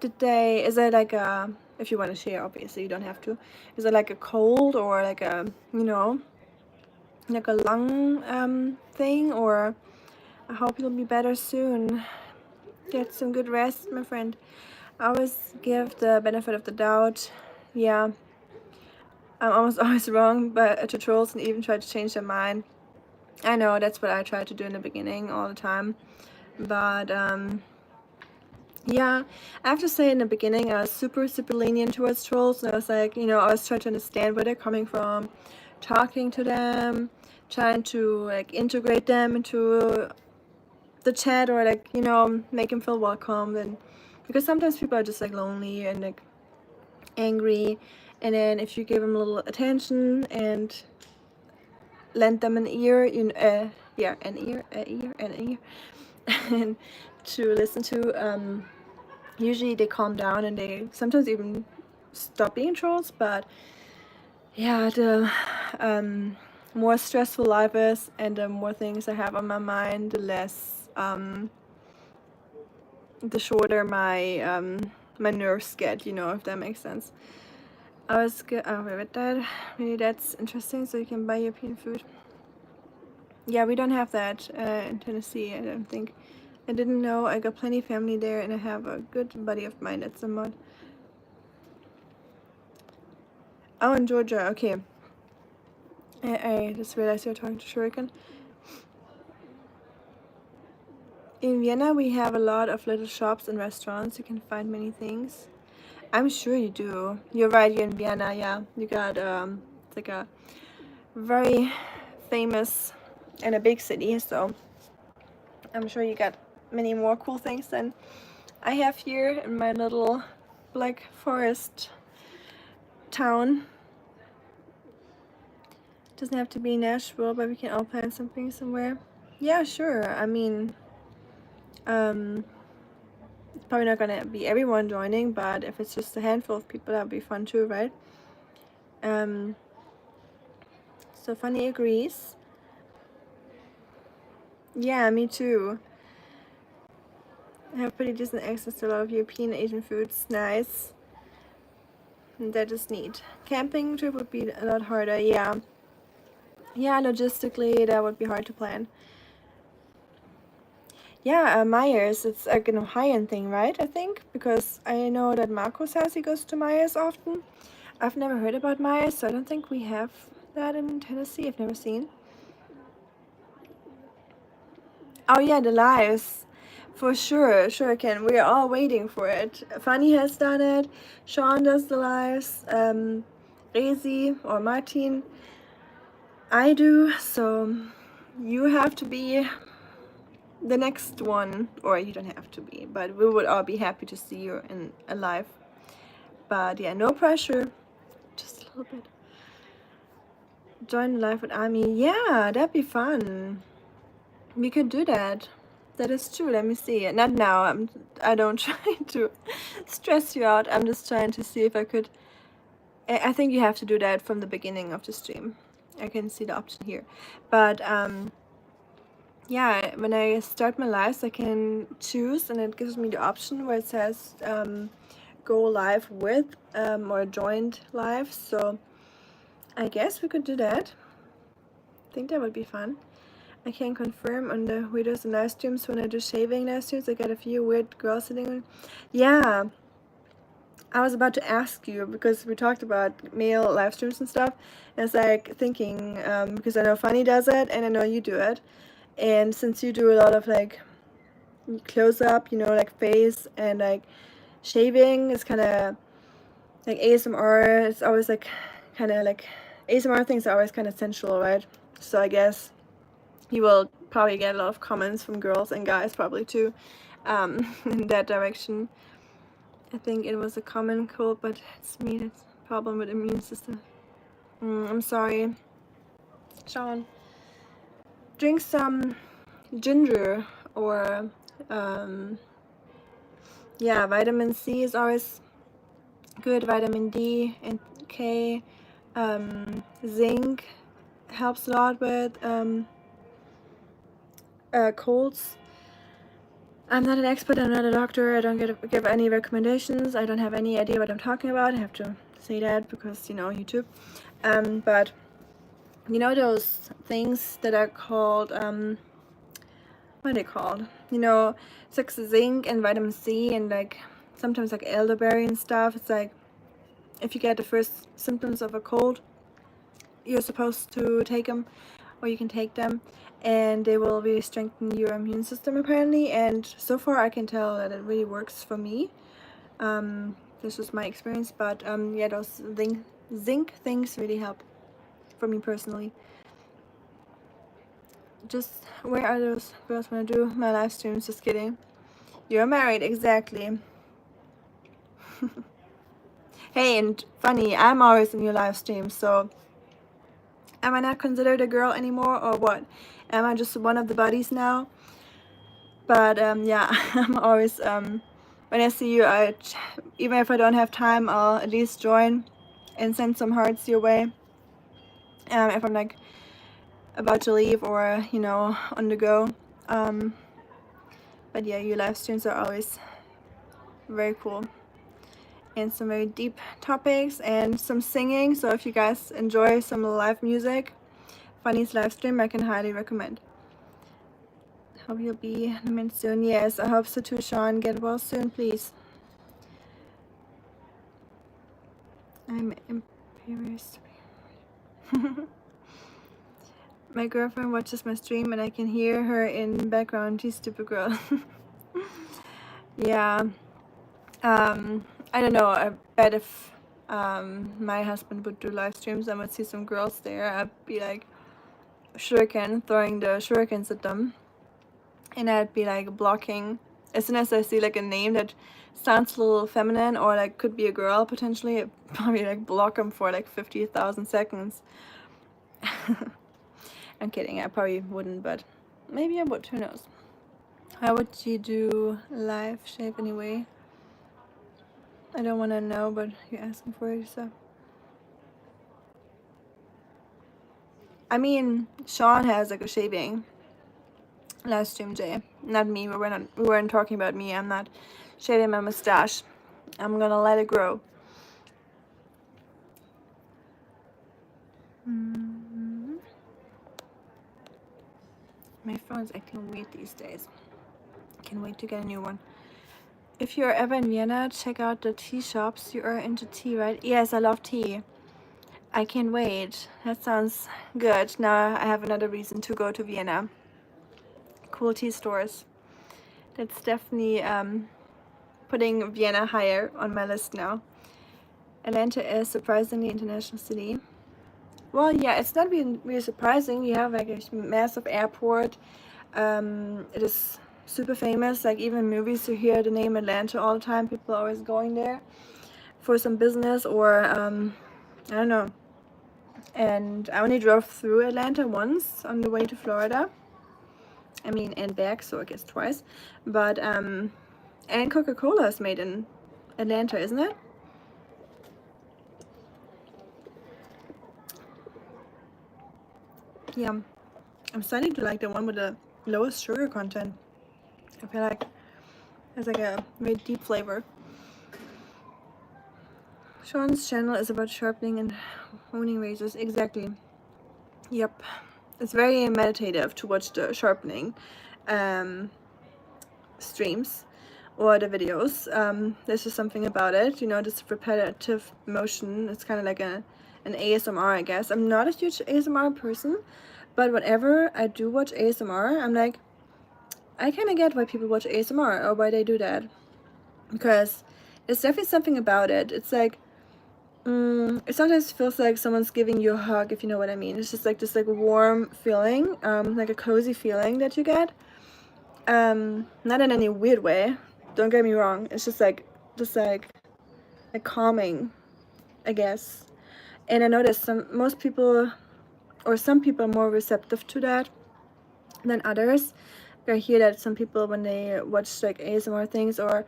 Is it like a, if you want to share, obviously you don't have to. Is it like a cold or like a, you know, like a lung thing? Or I hope you'll be better soon. Get some good rest, my friend. I always give the benefit of the doubt. Yeah, I'm almost always wrong, but to trolls and even try to change their mind. I know that's what I tried to do in the beginning all the time, but yeah, I have to say in the beginning I was super lenient towards trolls, and I was like, you know, I was trying to understand where they're coming from, talking to them, trying to like integrate them into the chat, or like, you know, make them feel welcome. And because sometimes people are just like lonely and like angry, and then if you give them a little attention and lend them an ear, yeah, an ear, and to listen to, usually they calm down and they sometimes even stop being trolls. But yeah, the more stressful life is and the more things I have on my mind, the less, the shorter my nerves get, you know, if that makes sense. I was good. Oh, wait, with that, maybe that's interesting. So you can buy European food. Yeah, we don't have that in Tennessee, I don't think. I didn't know. I got plenty of family there, and I have a good buddy of mine that's a mod. Oh, in Georgia. Okay. I just realized you're talking to Shuriken. In Vienna, we have a lot of little shops and restaurants. You can find many things. I'm sure you do. You're right. You're in Vienna. Yeah, you got it's like a very famous and a big city. So I'm sure you got many more cool things than I have here in my little Black Forest town. Doesn't have to be Nashville, but we can all plan something somewhere. Yeah, sure. I mean, it's probably not gonna be everyone joining, but if it's just a handful of people, that would be fun too, right? So Funny agrees. Yeah, me too. I have pretty decent access to a lot of European and Asian foods. Nice. And that is neat. Camping trip would be a lot harder, yeah. Yeah, logistically, that would be hard to plan. Yeah, Myers, it's like an Ohioan thing, right? I think, because I know that Marco says he goes to Myers often. I've never heard about Myers, so I don't think we have that in Tennessee. I've never seen. Oh yeah, the lives. For sure, sure can. We are all waiting for it. Fanny has done it. Sean does the lives. Rezi or Martin. I do. So you have to be the next one, or you don't have to be, but we would all be happy to see you in alive. But yeah, no pressure. Just a little bit. Join live with Army. Yeah, that'd be fun. We could do that. That is true. Let me see. Not now. I don't try to stress you out. I'm just trying to see if I could. I think you have to do that from the beginning of the stream. I can see the option here. But yeah, when I start my lives, I can choose, and it gives me the option where it says go live with or joined live. So I guess we could do that. I think that would be fun. I can confirm on the videos and live streams when I do shaving live streams, I get a few weird girls sitting on. Yeah, I was about to ask you because we talked about male live streams and stuff. And it's like thinking, because I know Funny does it and I know you do it. And since you do a lot of like close up, you know, like face and like shaving, it's kind of like ASMR. It's always like kind of like ASMR things are always kind of sensual, right? So I guess you will probably get a lot of comments from girls and guys probably too in that direction. I think it was a common cold, but it's me that's a problem with immune system. I'm sorry. Sean, drink some ginger or yeah, vitamin C is always good. Vitamin D and K. Zinc helps a lot with colds. I'm not an expert, I'm not a doctor, I don't give any recommendations, I don't have any idea what I'm talking about, I have to say that because, you know, YouTube. But, you know those things that are called, what are they called? You know, it's like zinc and vitamin C and like, sometimes like elderberry and stuff. It's like, if you get the first symptoms of a cold, you're supposed to take them, or you can take them, and they will really strengthen your immune system apparently. And so far I can tell that it really works for me. This was my experience, but yeah, those zinc things really help for me personally. Just where are those girls when I do my live streams? Just kidding. You're married, exactly. Hey, and Funny, I'm always in your live streams, so am I not considered a girl anymore, or what? Am I just one of the buddies now? But yeah, I'm always when I see you, even if I don't have time, I'll at least join and send some hearts your way. If I'm like about to leave or, you know, on the go. But yeah, your live streams are always very cool, and some very deep topics and some singing. So if you guys enjoy some live music, Funny's live stream I can highly recommend. Hope you'll be in soon. Yes, I hope so too, Sean. Get well soon, please. I'm embarrassed. My girlfriend watches my stream and I can hear her in the background. She's stupid girl. Yeah. I don't know. I bet if my husband would do live streams, I would see some girls there. I'd be like shuriken, throwing the shurikens at them. And I'd be like blocking as soon as I see like a name that sounds a little feminine or like could be a girl potentially. I'd probably like block them for like 50,000 seconds. I'm kidding, I probably wouldn't, but maybe I would, who knows. How would you do live shave anyway? I don't want to know, but you're asking for it, so. I mean, Sean has like a shaving live stream day. Not me, we weren't talking about me. I'm not shaving my mustache. I'm gonna let it grow. My phone's acting weird these days. Can't wait to get a new one. If you're ever in Vienna, check out the tea shops. You are into tea, right? Yes, I love tea. I can't wait. That sounds good. Now I have another reason to go to Vienna. Cool tea stores. That's definitely putting Vienna higher on my list now. Atlanta is surprisingly international city. Well, yeah, it's not really surprising. You have like a massive airport. It is super famous. Like even movies, you hear the name Atlanta all the time. People are always going there for some business or I don't know. And I only drove through Atlanta once on the way to Florida. I mean, and back, so I guess twice. But and Coca-Cola is made in Atlanta, isn't it? Yeah, I'm starting to like the one with the lowest sugar content. I feel like it's like a very deep flavor. Sean's channel is about sharpening and honing razors. Exactly. Yep. It's very meditative to watch the sharpening streams or the videos. There's just something about it, you know, this repetitive motion. It's kind of like an ASMR, I guess. I'm not a huge ASMR person, but whenever I do watch ASMR, I'm like, I kind of get why people watch ASMR or why they do that, because there's definitely something about it. It's like it sometimes feels like someone's giving you a hug, if you know what I mean. It's just like this like warm feeling, like a cozy feeling that you get. Not in any weird way, don't get me wrong. It's just like calming, I guess. And I noticed some people are more receptive to that than others. I hear that some people, when they watch like ASMR things or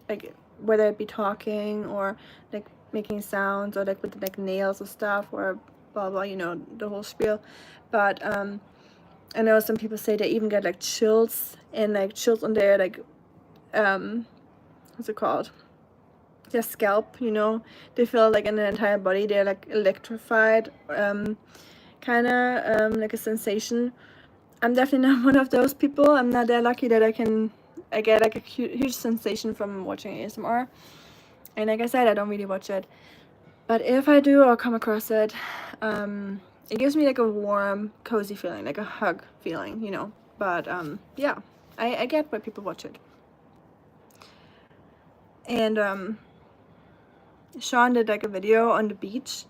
like whether it be talking or like making sounds or like with like nails or stuff or blah blah, you know, the whole spiel. But I know some people say they even get like chills and like chills on their like what's it called, their scalp, you know. They feel like in their entire body they're like electrified, kind of like a sensation. I'm definitely not one of those people. I'm not that lucky that I get like a huge sensation from watching ASMR. And like I said, I don't really watch it, but if I do or come across it, it gives me like a warm, cozy feeling, like a hug feeling, you know. But yeah, I get why people watch it. And Sean did like a video on the beach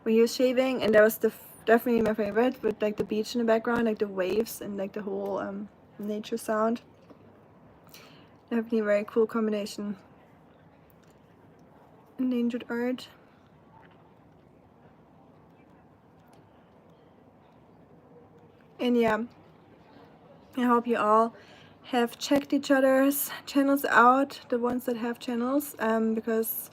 where he was shaving, and that was definitely my favorite, with like the beach in the background, like the waves and like the whole nature sound. Definitely a very cool combination. Endangered art. And yeah, I hope you all have checked each other's channels out, the ones that have channels, because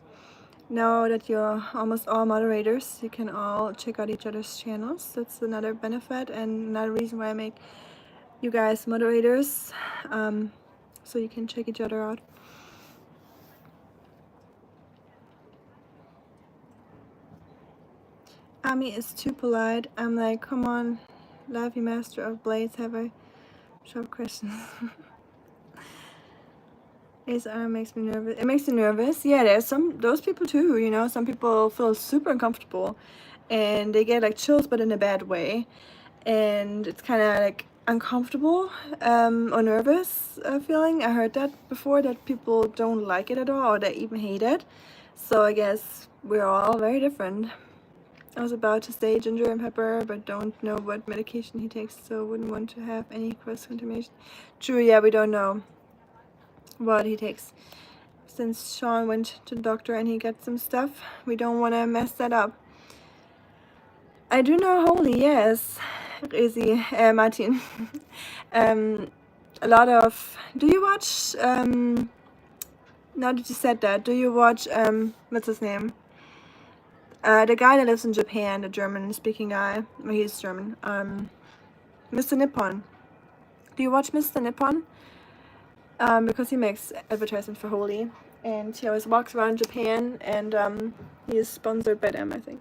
now that you're almost all moderators, you can all check out each other's channels. That's another benefit and another reason why I make you guys moderators, so you can check each other out. Ami is too polite. I'm like, come on, Laffy Master of Blades, have I sharp questions? ASMR makes me nervous. It makes you nervous. Yeah, there's those people too, you know. Some people feel super uncomfortable and they get like chills, but in a bad way. And it's kind of like uncomfortable or nervous feeling. I heard that before, that people don't like it at all or they even hate it. So I guess we're all very different. I was about to say ginger and pepper, but don't know what medication he takes, so wouldn't want to have any cross-contamination. True, yeah, we don't know what he takes. Since Sean went to the doctor and he got some stuff, we don't want to mess that up. I do know Holy, yes. Easy, Martin. A lot of. Do you watch? Now that you said that, do you watch? What's his name? The guy that lives in Japan, the German-speaking guy. Well, he's German. Mr. Nippon. Do you watch Mr. Nippon? Because he makes advertisement for Holy, and he always walks around Japan, and he is sponsored by them, I think.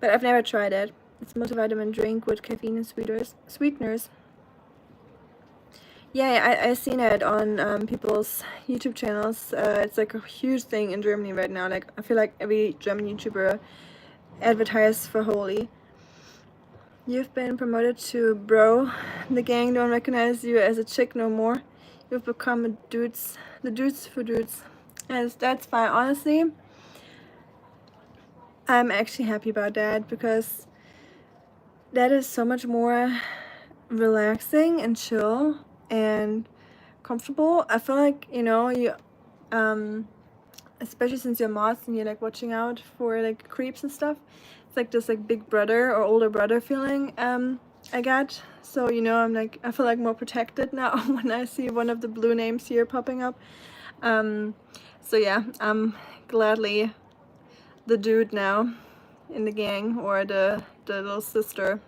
But I've never tried it. It's a multivitamin drink with caffeine and sweeteners. Yeah, I seen it on people's YouTube channels. It's like a huge thing in Germany right now. Like, I feel like every German YouTuber advertises for Holy. You've been promoted to bro. The gang don't recognize you as a chick no more. You've become the dudes for dudes. And that's fine. Honestly, I'm actually happy about that, because that is so much more relaxing and chill and comfortable. I feel like, you especially since you're mods and you're like watching out for like creeps and stuff, it's like this like big brother or older brother feeling I got. So I feel like more protected now when I see one of the blue names here popping up. So yeah, I'm gladly the dude now in the gang, or the little sister.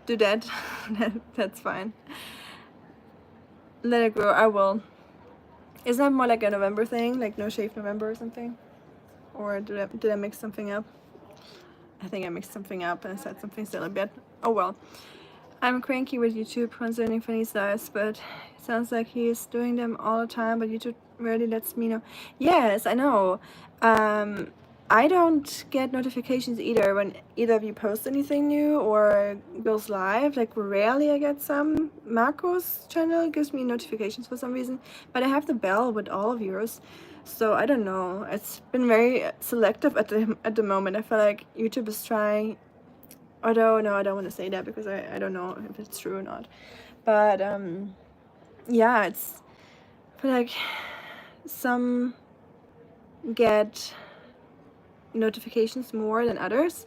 Do that. That's fine. Let it grow. I will. Isn't that more like a November thing, like No Shave November or something? Or did I mix something up? I think I mixed something up and I said something silly, but oh well. I'm cranky with YouTube concerning funny styles, but it sounds like he's doing them all the time, but YouTube rarely lets me know. Yes, I know. I don't get notifications either when either of you post anything new or goes live. Like, rarely I get some. Marco's channel gives me notifications for some reason, but I have the bell with all of yours. So I don't know. It's been very selective at the moment. I feel like YouTube is trying. Although, no, I don't want to say that because I don't know if it's true or not. But yeah, I feel like some get notifications more than others,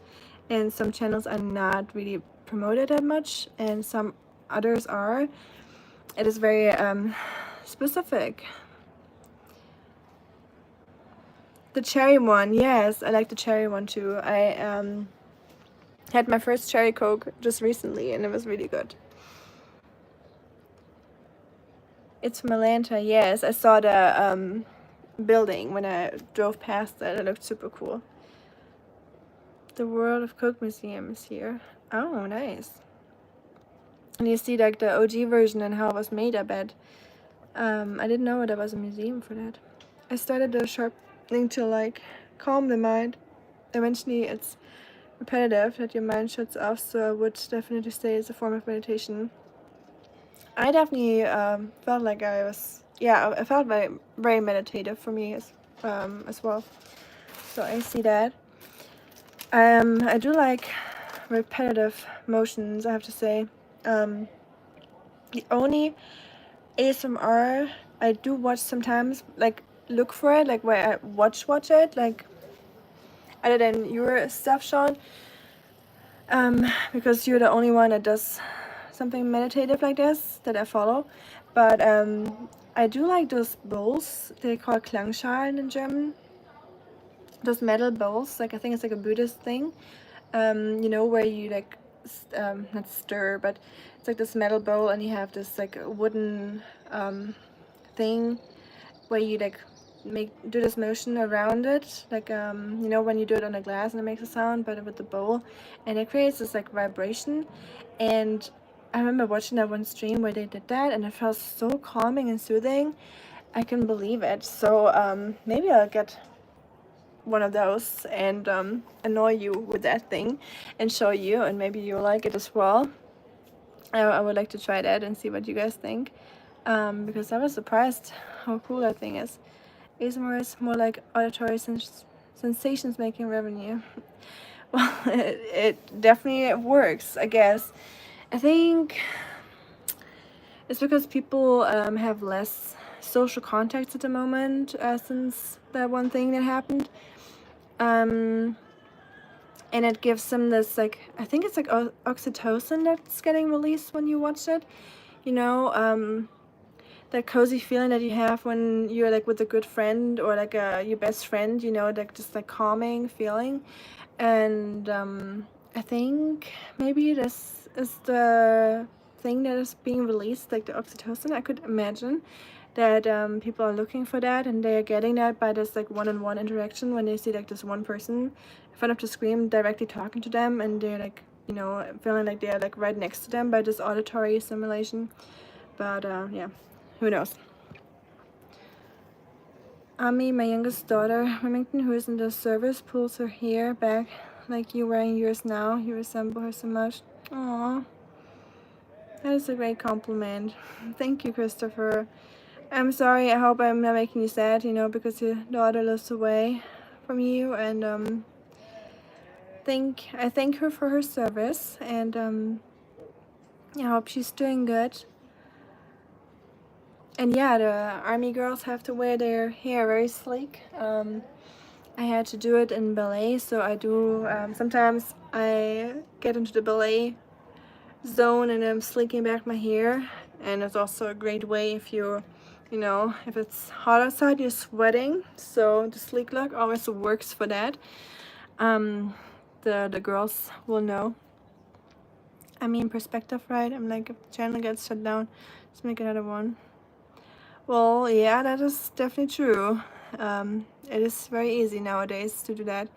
and some channels are not really promoted that much, and some others are. It is very specific. The cherry one, yes, I like the cherry one too. I had my first cherry Coke just recently and it was really good. It's from Atlanta, yes. I saw the building when I drove past it. It looked super cool. The World of Coke Museum is here. Oh, nice. And you see like the OG version and how it was made, I bet. I didn't know there was a museum for that. I started the sharp thing to like calm the mind. Eventually it's repetitive that your mind shuts off, so I would definitely say it's a form of meditation. I definitely felt like I felt very, very meditative for me as well. So I see that. I do like repetitive motions, I have to say. The only ASMR I do watch sometimes, like look for it, like where I watch it, like other than your stuff, Sean, because you're the only one that does something meditative like this that I follow. But I do like those bowls. They call Klangschalen in German. Those metal bowls, like I think it's like a Buddhist thing. Where you like not stir, but it's like this metal bowl, and you have this like wooden thing where you like do this motion around it, like when you do it on a glass and it makes a sound, but with the bowl, and it creates this like vibration. And I remember watching that one stream where they did that, and it felt so calming and soothing. I couldn't believe it. So maybe I'll get one of those and annoy you with that thing and show you, and maybe you'll like it as well. I would like to try that and see what you guys think, because I was surprised how cool that thing is. ASMR is more like auditory sensations making revenue. Well, it definitely works, I guess. I think it's because people have less social contacts at the moment since that one thing that happened. And and it gives them this, like, I think it's like oxytocin that's getting released when you watch it, you know, that cozy feeling that you have when you're like with a good friend or like your best friend, you know, like just like calming feeling. And I think maybe this is the thing that is being released, like the oxytocin. I could imagine that people are looking for that, and they're getting that by this like one-on-one interaction when they see like this one person in front of the screen directly talking to them, and they're like, you know, feeling like they're like right next to them by this auditory simulation. But yeah, who knows. Ami, my youngest daughter, Remington, who is in the service, pulls her hair back like you wearing yours now. You resemble her so much. Aww. That is a great compliment. Thank you, Christopher. I'm sorry, I hope I'm not making you sad, you know, because your daughter lives away from you, and I thank her for her service, and I hope she's doing good. And yeah, the army girls have to wear their hair very sleek. I had to do it in ballet, so I do, sometimes I get into the ballet zone and I'm slicking back my hair, and it's also a great way if you know, if it's hot outside, you're sweating, so the sleek look always works for that. The girls will know. I mean, perspective, right? I'm like, if the channel gets shut down, let's make another one. Well, yeah, that is definitely true. It is very easy nowadays to do that.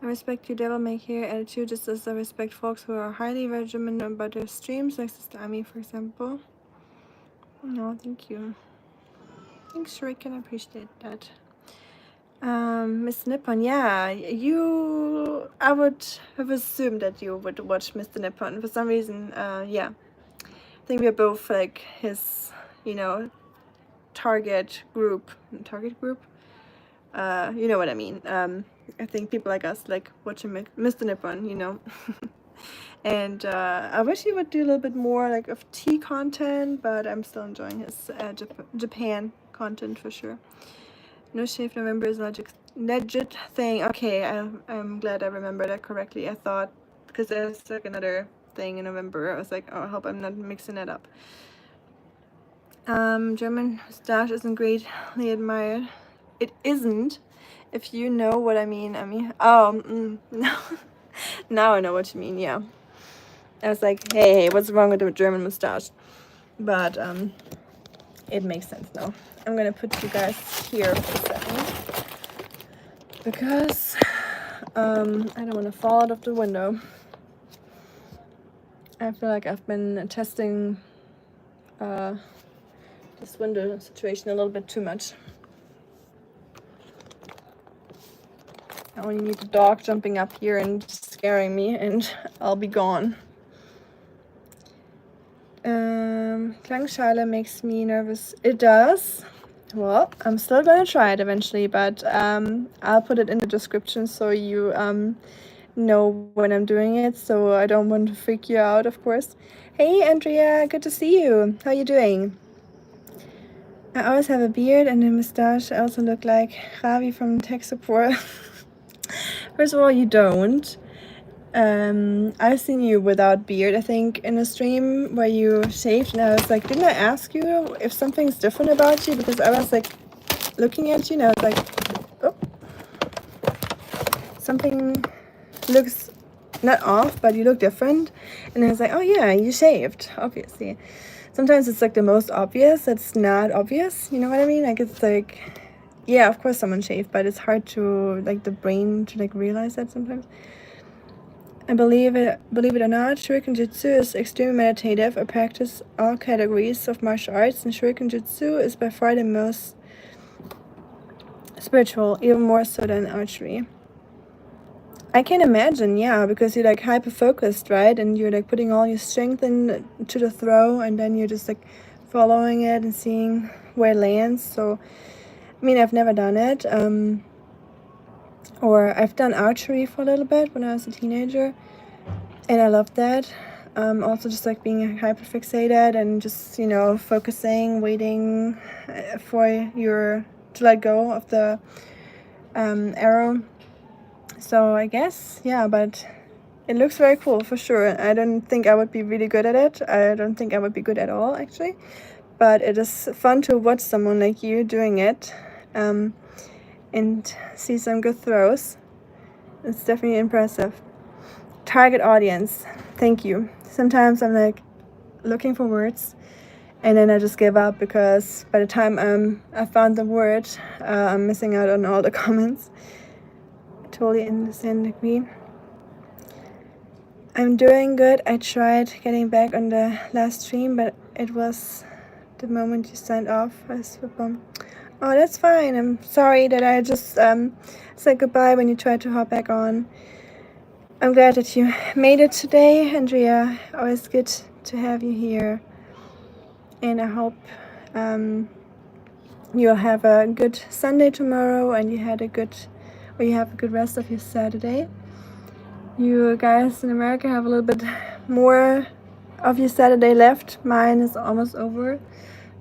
I respect your devil may care attitude, just as I respect folks who are highly regimented about their streams, like Sister Ami, for example. No, thank you. Thanks, Rick, and I appreciate that. Mr. Nippon, yeah, I would have assumed that you would watch Mr. Nippon. For some reason, yeah. I think we're both like his, you know, target group. You know what I mean. I think people like us like watching Mr. Nippon, you know. And I wish he would do a little bit more like of tea content, but I'm still enjoying his Japan content for sure. No shave November is a legit thing. Okay, I'm glad I remember that correctly. I thought, because there's like another thing in November, I was like, oh, I hope I'm not mixing it up. German stash isn't greatly admired. It isn't, if you know what I mean. No. Now I know what you mean, yeah. I was like, hey, what's wrong with the German mustache? But it makes sense now. I'm gonna put you guys here for a second, because I don't want to fall out of the window. I feel like I've been testing this window situation a little bit too much. I only need the dog jumping up here and scaring me, and I'll be gone. Klangschale makes me nervous. It does. Well, I'm still gonna try it eventually, but I'll put it in the description so you know when I'm doing it, so I don't want to freak you out, of course. Hey Andrea, good to see you. How you doing? I always have a beard and a mustache. I also look like Ravi from tech support. First of all, you don't. I've seen you without beard, I think, in a stream where you shaved, and I was like, didn't I ask you if something's different about you? Because I was like looking at you and I was like, oh, something looks not off, but you look different. And I was like, oh yeah, you shaved, obviously. Sometimes it's like the most obvious that's not obvious, you know what I mean? Like, it's like, yeah, of course someone shaved, but it's hard to, like, the brain to, like, realize that sometimes. I believe it or not, Shuriken Jutsu is extremely meditative. I practice all categories of martial arts, and Shuriken Jutsu is by far the most spiritual, even more so than archery. I can imagine, yeah, because you're like hyper focused, right? And you're like putting all your strength into the throw, and then you're just like following it and seeing where it lands. So, I mean, I've never done it. Or I've done archery for a little bit when I was a teenager, and I loved that. Also just like being hyper fixated and just, you know, focusing, waiting for to let go of the arrow. So I guess, yeah, but it looks very cool for sure. I don't think I would be really good at it. I don't think I would be good at all, actually. But it is fun to watch someone like you doing it, and see some good throws. It's definitely impressive. Target audience. Thank you. Sometimes I'm like looking for words, and then I just give up because by the time I found the word, I'm missing out on all the comments. Totally understand, agree. I'm doing good. I tried getting back on the last stream, but it was the moment you signed off. Oh, that's fine. I'm sorry that I just said goodbye when you tried to hop back on. I'm glad that you made it today, Andrea. Always good to have you here. And I hope you'll have a good Sunday tomorrow, and you have a good rest of your Saturday. You guys in America have a little bit more of your Saturday left. Mine is almost over.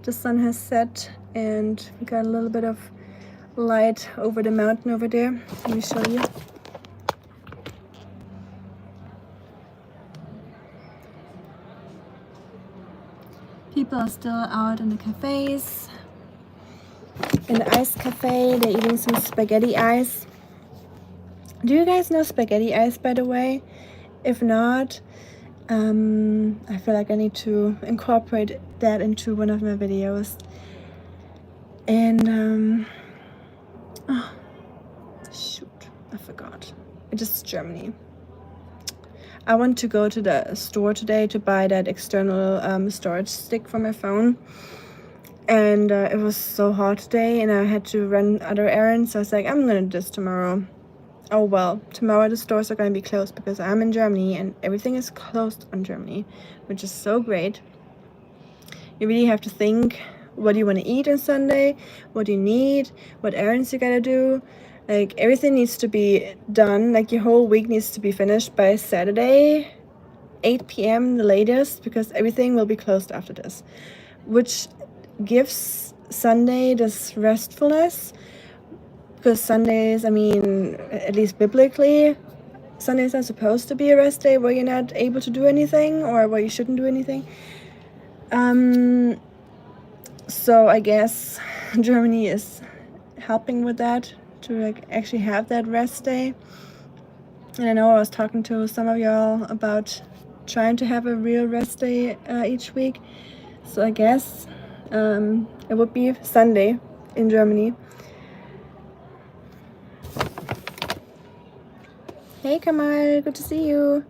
The sun has set, and we got a little bit of light over the mountain over there. Let me show you. People are still out in the cafes. In the ice cafe, they're eating some spaghetti ice. Do you guys know spaghetti ice, by the way? If not, I feel like I need to incorporate that into one of my videos. And oh, shoot, I forgot. It is Germany. I want to go to the store today to buy that external storage stick for my phone. And it was so hot today, and I had to run other errands. So I was like, I'm gonna do this tomorrow. Oh well, tomorrow the stores are gonna be closed because I'm in Germany and everything is closed on Germany, which is so great. You really have to think, what do you want to eat on Sunday? What do you need? What errands you gotta do? Like, everything needs to be done. Like, your whole week needs to be finished by Saturday, 8 p.m. the latest, because everything will be closed after this, which gives Sunday this restfulness. Because Sundays, I mean, at least biblically, Sundays are supposed to be a rest day where you're not able to do anything or where you shouldn't do anything. So I guess Germany is helping with that, to like actually have that rest day. And I know I was talking to some of y'all about trying to have a real rest day each week. So I guess it would be Sunday in Germany. Hey Kamal, good to see you.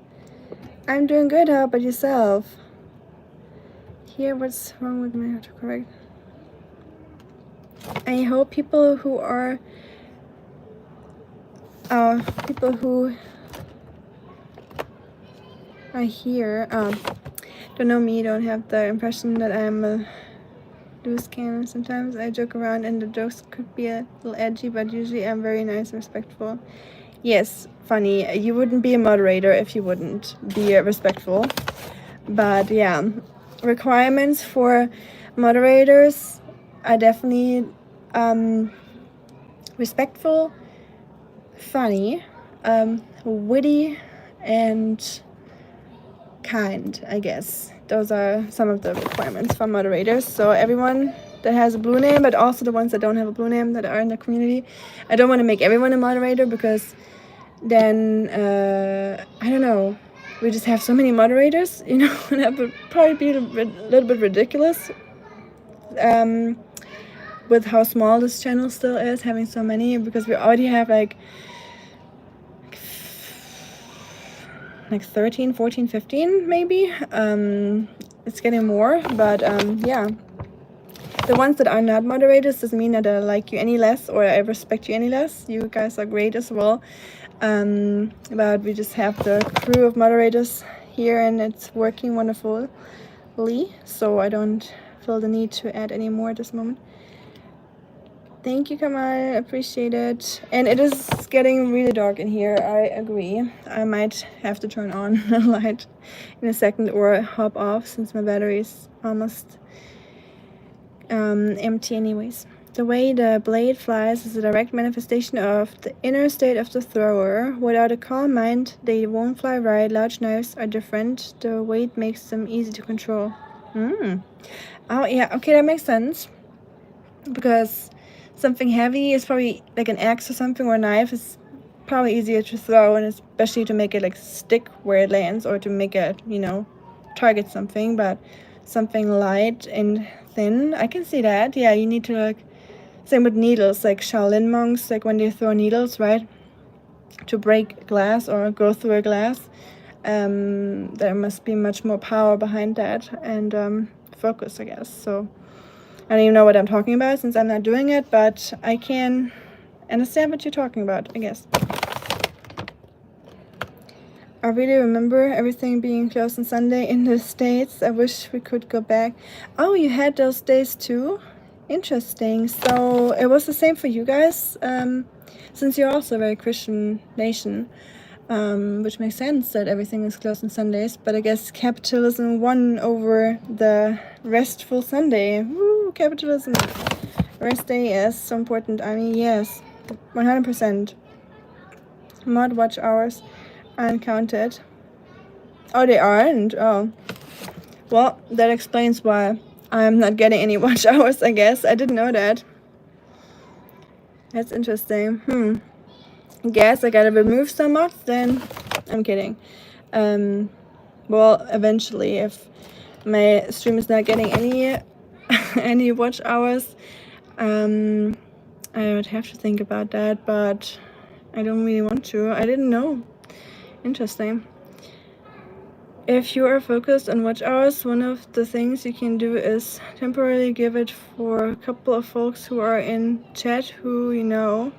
I'm doing good, how about yourself? Here, what's wrong with my autocorrect? I hope people who are here don't know me, don't have the impression that I'm a loose cannon. Sometimes I joke around and the jokes could be a little edgy, but usually I'm very nice and respectful. Yes, funny. You wouldn't be a moderator if you wouldn't be respectful. But yeah, requirements for moderators are definitely respectful, funny, witty, and kind, I guess. Those are some of the requirements for moderators. So everyone that has a blue name, but also the ones that don't have a blue name that are in the community. I don't want to make everyone a moderator because then, I don't know, we just have so many moderators, you know, and that would probably be a little bit ridiculous with how small this channel still is, having so many, because we already have like 13, 14, 15 maybe. It's getting more, but yeah. The ones that are not moderators doesn't mean that I like you any less or I respect you any less. You guys are great as well. But we just have the crew of moderators here and it's working wonderfully. So I don't feel the need to add any more at this moment. Thank you, Kamal. Appreciate it. And it is getting really dark in here. I agree. I might have to turn on the light in a second or hop off since my battery is almost empty anyways. The way the blade flies is a direct manifestation of the inner state of the thrower. Without a calm mind, they won't fly right. Large knives are different. The weight makes them easy to control. Oh, yeah, okay, that makes sense. Because something heavy is probably like an axe or something, or a knife is probably easier to throw, and especially to make it like stick where it lands, or to make it, target something. But something light and thin, I can see that. Yeah, you need to like, same with needles, like Shaolin monks, like when they throw needles, right, to break glass or go through a glass, there must be much more power behind that, and focus, I guess. So I don't even know what I'm talking about since I'm not doing it, but I can understand what you're talking about, I guess. I really remember everything being closed on Sunday in the States. I wish we could go back. Oh, you had those days too? Interesting. So it was the same for you guys, since you're also a very Christian nation, which makes sense that everything is closed on Sundays. But I guess capitalism won over the restful Sunday. Woo, capitalism. Rest day is so important. I mean, yes, 100%. Mod watch hours aren't counted. Oh, they aren't? Oh. Well, that explains why I'm not getting any watch hours, I guess. I didn't know that. That's interesting. Guess I gotta remove some mods then. I'm kidding. Well, eventually, if my stream is not getting any any watch hours, I would have to think about that, but I don't really want to. I didn't know. Interesting. If you are focused on watch hours, one of the things you can do is temporarily give it for a couple of folks who are in chat who you know.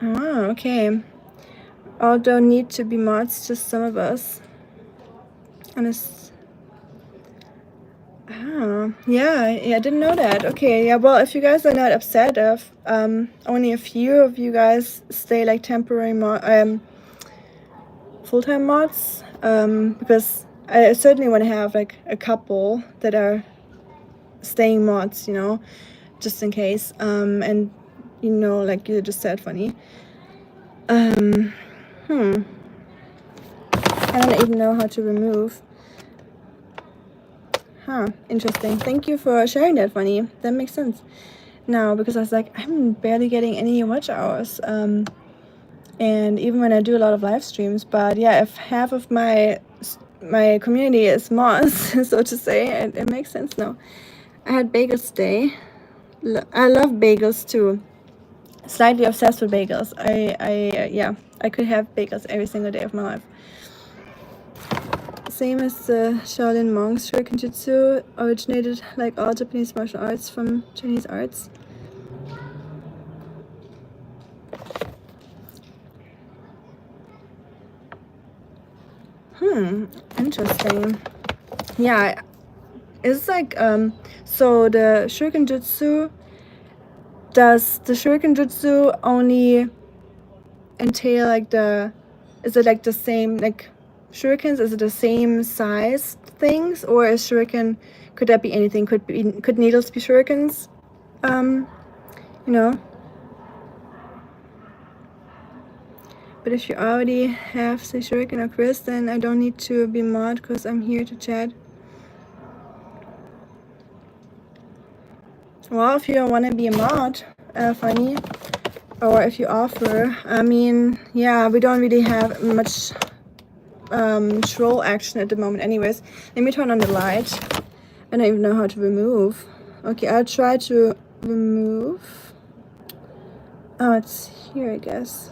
Ah, okay. All don't need to be mods, just some of us. And it's... yeah, I didn't know that. Okay, yeah, well, if you guys are not upset if only a few of you guys stay like temporary full-time mods, because I certainly want to have like a couple that are staying mods, just in case, and like you just said, funny. I don't even know how to remove. Interesting. Thank you for sharing that, Funny. That makes sense now, because I was like, I'm barely getting any watch hours, and even when I do a lot of live streams. But yeah, if half of my community is mods, so to say, it makes sense now. I had bagels day. I love bagels too. Slightly obsessed with bagels. I could have bagels every single day of my life. Same as the Shaolin monks, Shuriken originated like all Japanese martial arts from Chinese arts. Interesting. Yeah, it's like so the Shuriken Jutsu, does the Shuriken Jutsu only entail like is it like the same, like shurikens, is it the same size things, or is shuriken, could that be anything? Could needles be shurikens? But if you already have say shuriken or Chris, then I don't need to be mod because I'm here to chat. Well, if you don't want to be a mod, Funny, or if you offer, I mean, yeah, we don't really have much troll action at the moment anyways. Let me turn on the light. I don't even know how to remove. Okay, I'll try to remove. Oh, it's here, I guess.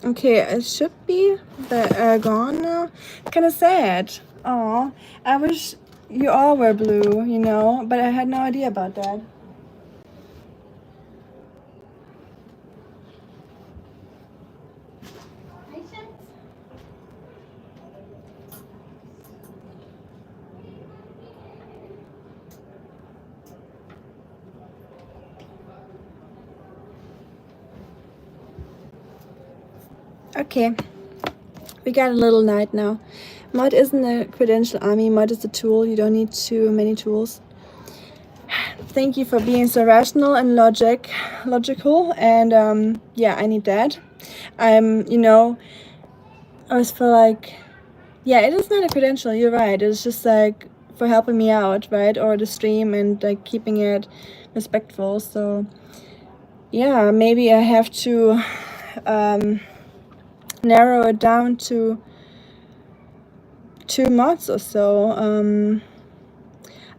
Okay, it should be gone now. Kind of sad. Oh, I wish you all were blue, but I had no idea about that. Okay, we got a little night now. Mod isn't a credential army. Mod is a tool. You don't need too many tools. thank you for being so rational and logical. And yeah, I need that. You know, I always feel like, yeah, it is not a credential. You're right. It's just like for helping me out, right? Or the stream and like keeping it respectful. So yeah, maybe I have to narrow it down to 2 months or so.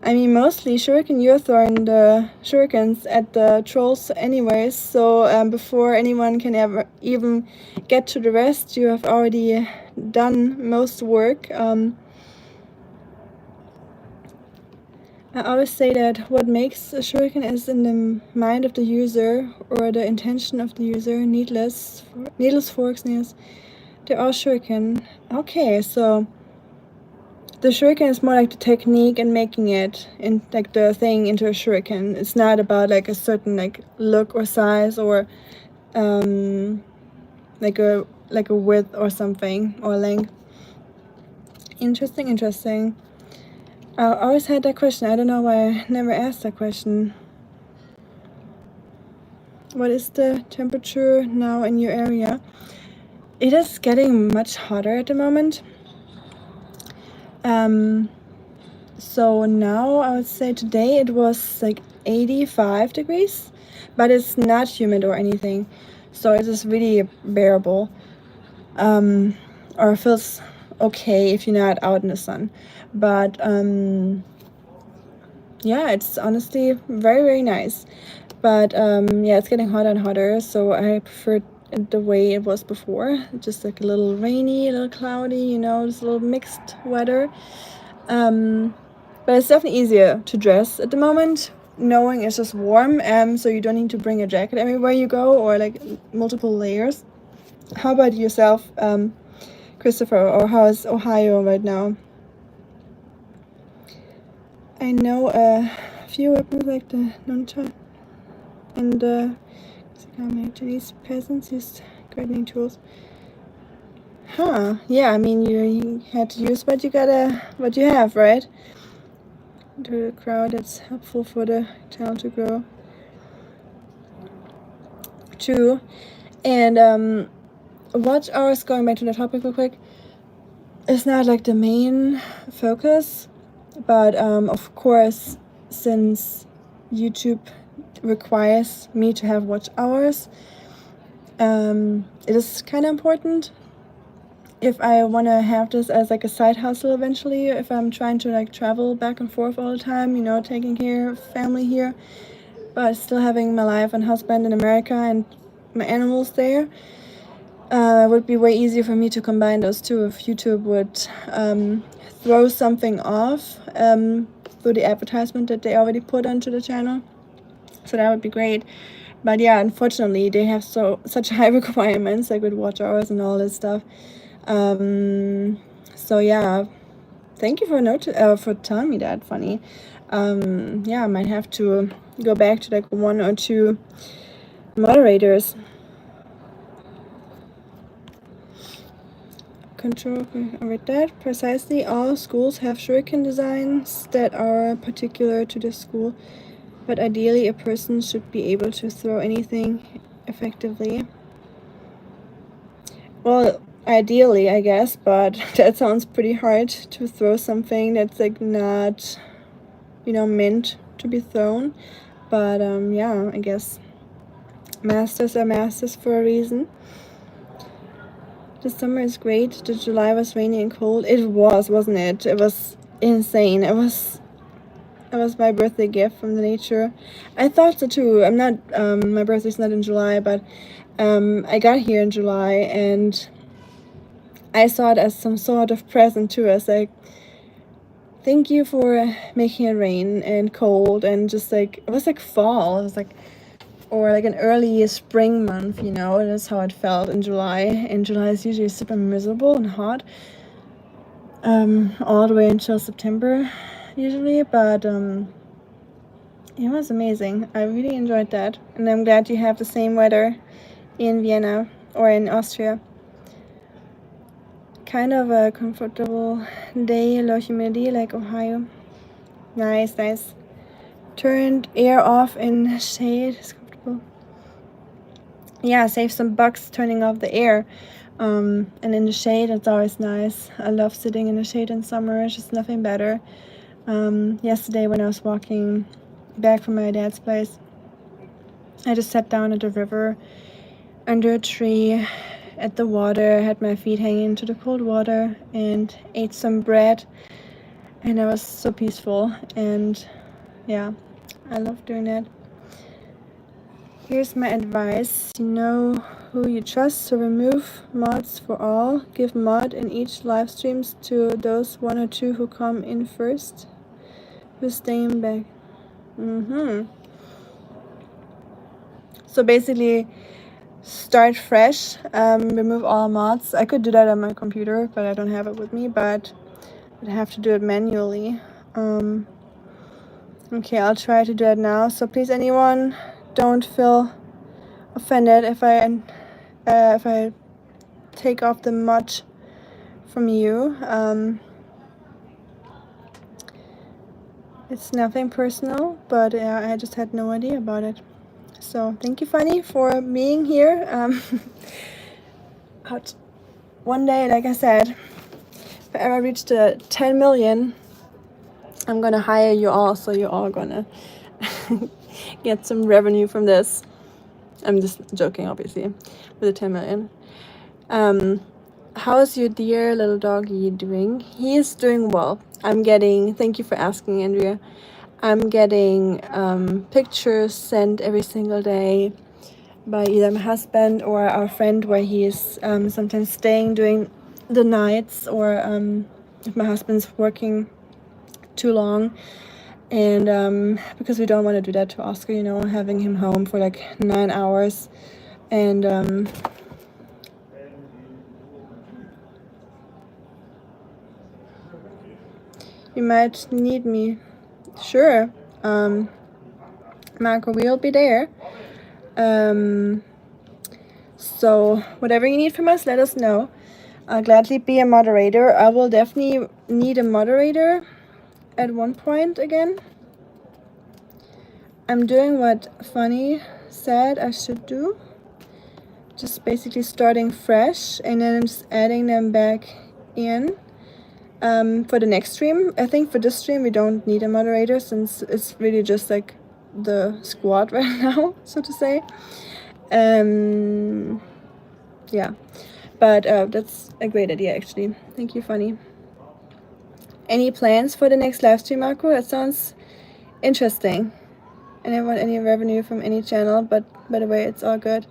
I mean, mostly shuriken, you're throwing the shurikens at the trolls anyways, so before anyone can ever even get to the rest, you have already done most work. I always say that what makes a shuriken is in the mind of the user, or the intention of the user. Needles, forks, nails, they're all shuriken. Okay, so the shuriken is more like the technique and making it in like the thing into a shuriken. It's not about like a certain like look or size or like a width or something or length. Interesting. I always had that question. I don't know why I never asked that question. What is the temperature now in your area? It is getting much hotter at the moment. So now I would say today it was like 85 degrees, but it's not humid or anything, so it is really bearable, or feels okay if you're not out in the sun. But yeah, it's honestly very nice. But yeah, it's getting hotter and hotter, so I prefer it the way it was before, just like a little rainy, a little cloudy, you know, just a little mixed weather. But it's definitely easier to dress at the moment, knowing it's just warm, so you don't need to bring a jacket everywhere you go or like multiple layers. How about yourself, Christopher, or how is Ohio right now? I know a few weapons like the nunchuck and the Chinese peasants used gardening tools. Huh? Yeah, I mean you had to use what you have, right? To the crowd, that's helpful for the channel to grow. True. And watch hours, going back to the topic real quick, it's not like the main focus, but of course, since YouTube requires me to have watch hours, it is kind of important if I want to have this as like a side hustle eventually, if I'm trying to like travel back and forth all the time, you know, taking care of family here, but still having my life and husband in America and my animals there. It would be way easier for me to combine those two if YouTube would throw something off through the advertisement that they already put onto the channel. So that would be great. But yeah, unfortunately, they have such high requirements, like with watch hours and all this stuff. So yeah, thank you for telling me that. Funny. Yeah, I might have to go back to like 1 or 2 moderators. Control. I read that. Precisely, all schools have shuriken designs that are particular to the school, but ideally a person should be able to throw anything effectively. Well, ideally, I guess, but that sounds pretty hard to throw something that's like not, you know, meant to be thrown. But yeah, I guess masters are masters for a reason. The summer is great. The July was rainy and cold. It was, wasn't it? It was insane. It was my birthday gift from the nature. I thought so too. I'm not, my birthday's not in July, but I got here in July and I saw it as some sort of present to us. Like, thank you for making it rain and cold and just like, it was like fall. It was like, or like an early spring month, you know. That's how it felt in July. And July is usually super miserable and hot, all the way until September usually. But it was amazing. I really enjoyed that, and I'm glad you have the same weather in Vienna or in Austria. Kind of a comfortable day, low humidity like Ohio. Nice. Turned air off in shade. It's comfortable. Yeah, save some bucks turning off the air. And in the shade, it's always nice. I love sitting in the shade in summer. It's just nothing better. Yesterday when I was walking back from my dad's place, I just sat down at the river under a tree at the water, had my feet hanging into the cold water, and ate some bread, and it was so peaceful. And yeah, I love doing that. Here's my advice. You know who you trust, so remove mods for all. Give mod in each live streams to those 1 or 2 who come in first. Who's staying back? So basically, start fresh, remove all mods. I could do that on my computer, but I don't have it with me, but I'd have to do it manually. Okay, I'll try to do it now. So please, anyone, don't feel offended if I take off the mod from you. It's nothing personal, but I just had no idea about it. So thank you, Fanny, for being here. One day, like I said, if I ever reach the 10 million, I'm gonna hire you all, so you're all gonna get some revenue from this. I'm just joking, obviously, with the 10 million. How's your dear little doggy doing? He is doing well. Thank you for asking, Andrea. I'm getting pictures sent every single day by either my husband or our friend, where he is sometimes staying during the nights, or if my husband's working too long. And because we don't want to do that to Oscar, you know, having him home for like 9 hours. And you might need me. Sure. Marco will be there. So whatever you need from us, let us know. I'll gladly be a moderator. I will definitely need a moderator at one point again. I'm doing what Funny said I should do. Just basically starting fresh and then just adding them back in for the next stream. I think for this stream we don't need a moderator, since it's really just like the squad right now, so to say. Yeah, but that's a great idea, actually. Thank you, Funny. Any plans for the next live stream, Marco? That sounds interesting. I never want any revenue from any channel, but by the way, it's all good.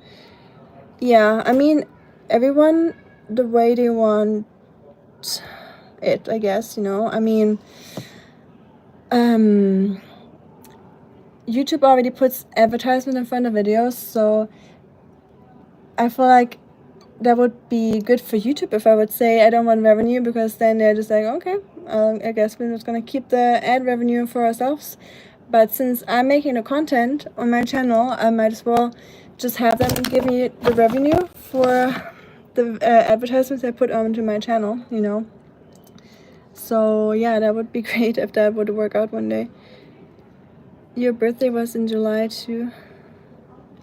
Yeah, I mean, everyone the way they want it, I guess, you know. I mean, YouTube already puts advertisement in front of videos, so I feel like that would be good for YouTube if I would say I don't want revenue, because then they're just like, okay, I guess we're just gonna keep the ad revenue for ourselves. But since I'm making the content on my channel, I might as well just have them give me the revenue for the advertisements I put onto my channel, you know. So yeah, that would be great if that would work out one day. Your birthday was in July too.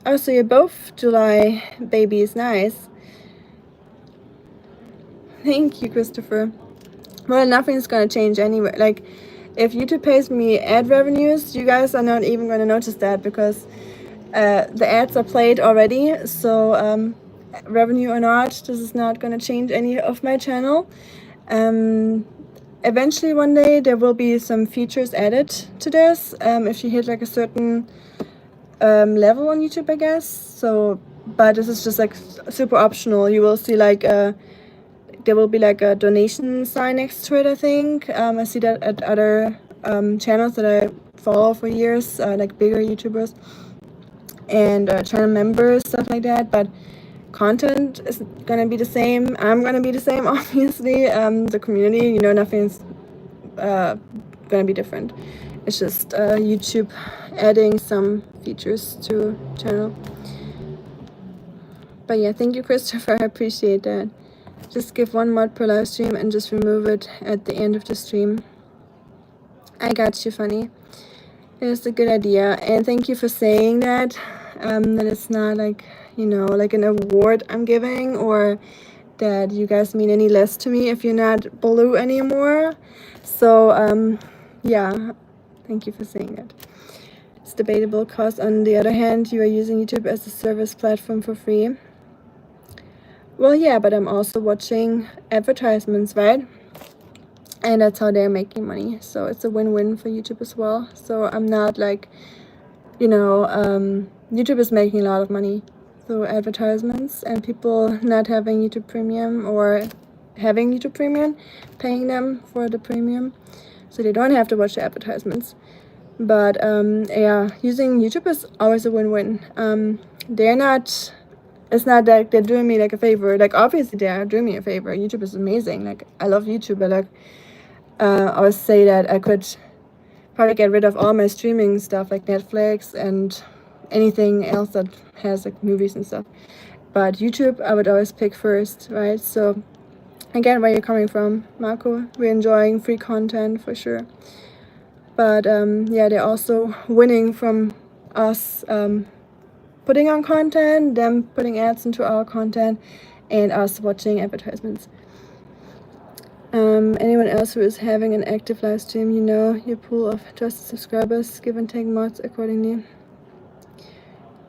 Oh, so you're both July babies. Nice. Thank you, Christopher. Well, nothing's gonna change anyway. Like, if YouTube pays me ad revenues, you guys are not even gonna notice that, because the ads are played already. So revenue or not, this is not gonna change any of my channel. Eventually one day there will be some features added to this, if you hit like a certain level on YouTube, I guess. So, but this is just like super optional. You will see like there will be like a donation sign next to it, I think. I see that at other channels that I follow for years, like bigger YouTubers and channel members, stuff like that. But content is gonna be the same. I'm gonna be the same, obviously. The community, you know, nothing's gonna be different. It's just YouTube adding some features to channel. But yeah, thank you, Christopher. I appreciate that. Just give one mod per live stream and just remove it at the end of the stream. I got you, Funny. It is a good idea, and thank you for saying that. That it's not like, you know, like an award I'm giving, or that you guys mean any less to me if you're not blue anymore. So yeah, thank you for saying that. It's debatable because on the other hand, you are using YouTube as a service platform for free. Well, yeah, but I'm also watching advertisements, right? And that's how they're making money. So it's a win-win for YouTube as well. So I'm not like, you know, YouTube is making a lot of money through advertisements, and people not having YouTube Premium or having YouTube Premium, paying them for the premium, so they don't have to watch the advertisements. But yeah, using YouTube is always a win-win. They're not, it's not that they're doing me like a favor. Like, obviously they are doing me a favor. YouTube is amazing. Like, I love YouTube, but like, I always say that I could probably get rid of all my streaming stuff like Netflix and anything else that has like movies and stuff. But YouTube, I would always pick first, right? So I get where you're coming from, Marco. We're enjoying free content for sure. But yeah, they're also winning from us putting on content, them putting ads into our content, and us watching advertisements. Anyone else who is having an active live stream, you know your pool of trusted subscribers, give and take mods accordingly.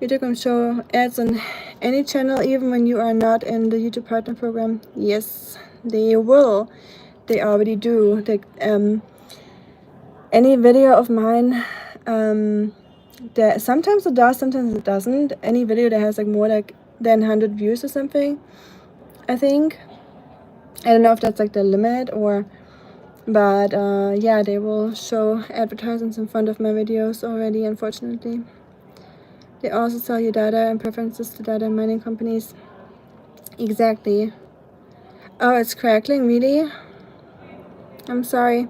YouTube can show ads on any channel even when you are not in the YouTube Partner Program. Yes, they will. They already do. They, any video of mine, that sometimes it does, sometimes it doesn't. Any video that has like more like than 100 views or something, I think. I don't know if that's like the limit or, but yeah, they will show advertisements in front of my videos already, unfortunately. They also sell you data and preferences to data mining companies. Exactly. Oh, it's crackling, really? I'm sorry.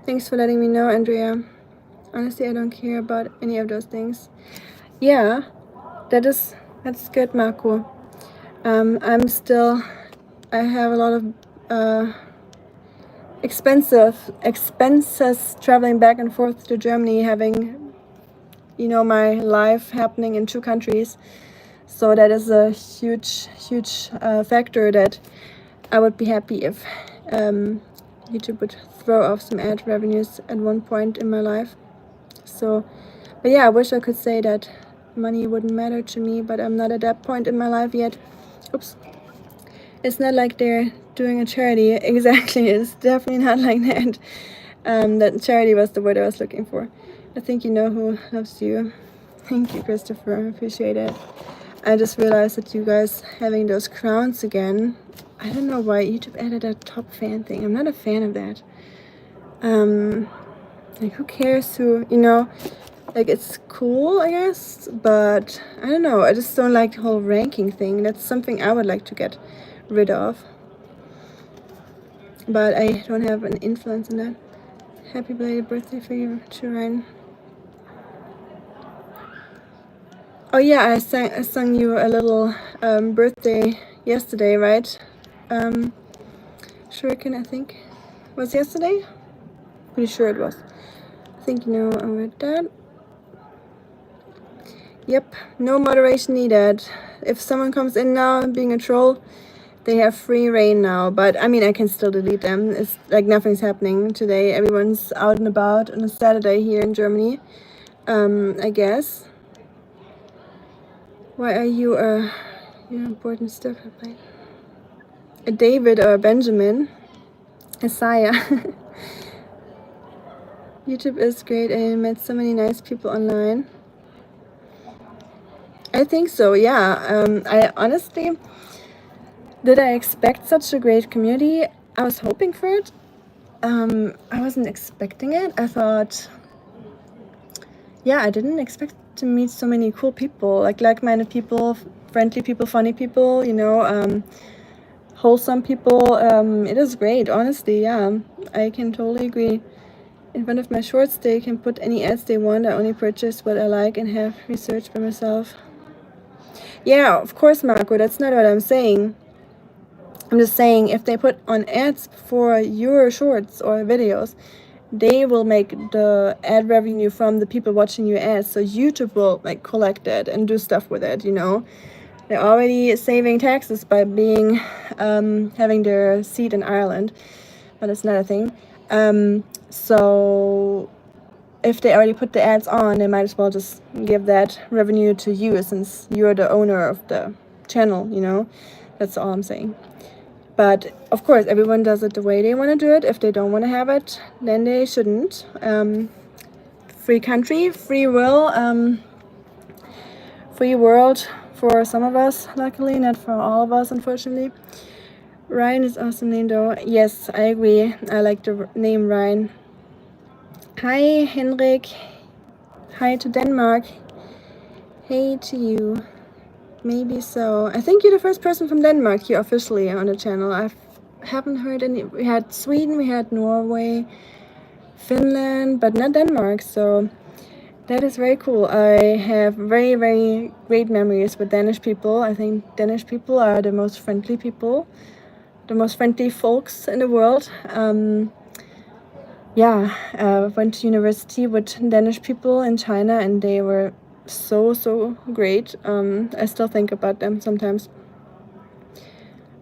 Thanks for letting me know, Andrea. Honestly, I don't care about any of those things. Yeah, that's good, Marco. I have a lot of expenses traveling back and forth to Germany, having, you know, my life happening in 2 countries. So that is a huge factor that I would be happy if YouTube would throw off some ad revenues at one point in my life. So, but yeah, I wish I could say that money wouldn't matter to me, but I'm not at that point in my life yet. Oops. It's not like they're doing a charity. Exactly, it's definitely not like that. That charity was the word I was looking for. I think you know who loves you. Thank you, Christopher. Appreciate it. I just realized that you guys having those crowns again. I don't know why YouTube added that top fan thing. I'm not a fan of that. Like, who cares who, you know, like, it's cool, I guess, but I don't know. I just don't like the whole ranking thing. That's something I would like to get rid of, but I don't have an influence in that. Happy belated birthday for you, Shireen. Oh yeah, I sung you a little birthday yesterday, right? Shuriken, I think. Was yesterday? Pretty sure it was. I think you know I read that. Yep, no moderation needed. If someone comes in now being a troll, they have free reign now. But I mean, I can still delete them. It's like nothing's happening today. Everyone's out and about on a Saturday here in Germany, I guess. Why are you your important stuff? A David or a Benjamin? Isaiah. YouTube is great. I met so many nice people online. I think so, yeah. I honestly, did I expect such a great community? I was hoping for it. I wasn't expecting it. I thought, yeah, I didn't expect to meet so many cool people, like like-minded people, friendly people, funny people, you know, wholesome people. It is great, honestly, yeah. I can totally agree. In front of my shorts, they can put any ads they want. I only purchase what I like and have researched by myself. Yeah, of course, Marco, that's not what I'm saying. I'm just saying if they put on ads for your shorts or videos, they will make the ad revenue from the people watching your ads. So YouTube will like collect it and do stuff with it, you know. They're already saving taxes by being having their seat in Ireland, but it's not a thing. So if they already put the ads on, they might as well just give that revenue to you, since you're the owner of the channel, you know. That's all I'm saying. But of course, everyone does it the way they want to do it. If they don't want to have it, then they shouldn't. Free country, free will, free world for some of us, luckily, not for all of us, unfortunately. Ryan is awesome name though. Yes, I agree. I like the name Ryan. Hi, Henrik. Hi to Denmark. Hey to you. Maybe so. I think you're the first person from Denmark here officially on the channel. I haven't heard any. We had Sweden, we had Norway, Finland, but not Denmark. So that is very cool. I have very, very great memories with Danish people. I think Danish people are the most friendly people, the most friendly folks in the world. Yeah, went to university with Danish people in China, and they were so great. I still think about them sometimes.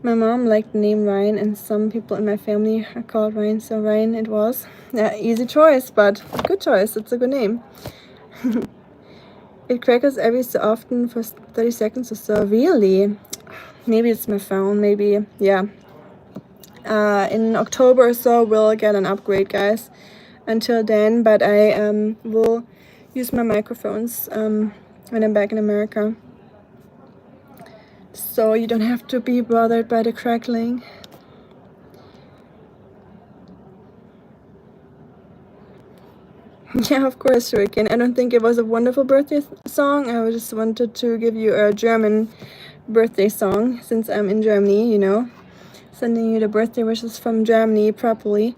My mom liked the name Ryan, and some people in my family are called Ryan, so Ryan it was. Yeah, easy choice, but good choice. It's a good name. It crackles every so often for 30 seconds or so. Really? Maybe it's my phone. Maybe, yeah. In October or so, we'll get an upgrade, guys. Until then, but I will use my microphones when I'm back in America, so you don't have to be bothered by the crackling. Yeah, of course, Shuriken. I don't think it was a wonderful birthday song. I just wanted to give you a German birthday song, since I'm in Germany, you know. Sending you the birthday wishes from Germany properly.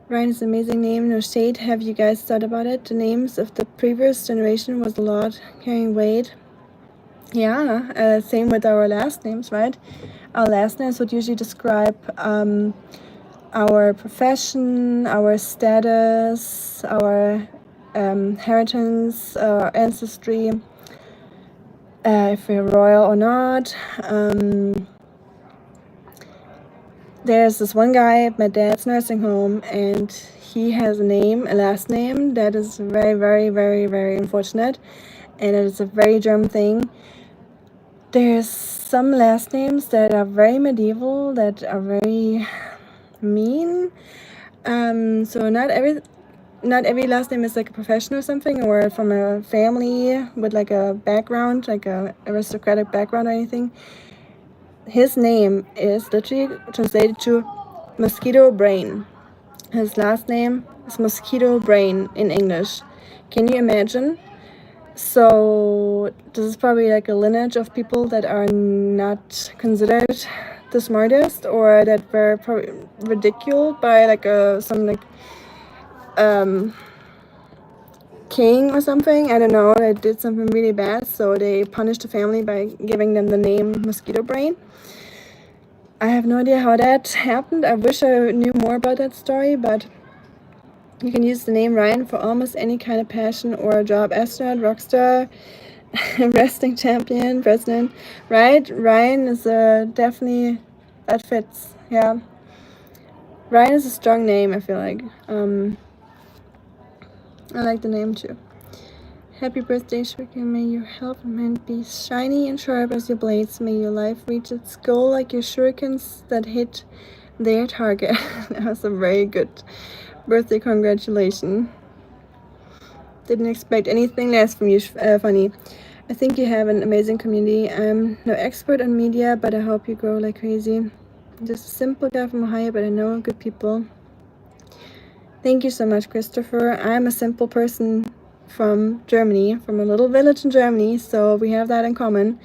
Ryan is an amazing name, no shade. Have you guys thought about it? The names of the previous generation was a lot, carrying weight. Yeah, same with our last names, right? Our last names would usually describe our profession, our status, our inheritance, our ancestry, if we're royal or not. There's this one guy at my dad's nursing home, and he has a last name that is very, very, very, very unfortunate, and it is a very German thing. There's some last names that are very medieval, that are very mean. So not every last name is like a profession or something, or from a family with like a background, like a aristocratic background or anything. His name is literally translated to mosquito brain. His last name is mosquito brain in English. Can you imagine? So this is probably like a lineage of people that are not considered the smartest, or that were probably ridiculed by like some like king or something. I don't know. They did something really bad, so they punished the family by giving them the name mosquito brain. I have no idea how that happened. I wish I knew more about that story, but you can use the name Ryan for almost any kind of passion or job. Astronaut, rock star, wrestling champion, president, right? Ryan is definitely, that fits. Yeah, Ryan is a strong name, I feel like. I like the name too. Happy birthday, Shuriken. May your health and mind be shiny and sharp as your blades. May your life reach its goal like your shurikens that hit their target. That was a very good birthday congratulation. Didn't expect anything less from you, Funny. I think you have an amazing community. I'm no expert on media, but I hope you grow like crazy. I'm just a simple guy from Ohio, but I know good people. Thank you so much, Christopher. I'm a simple person from Germany, from a little village in Germany, so we have that in common.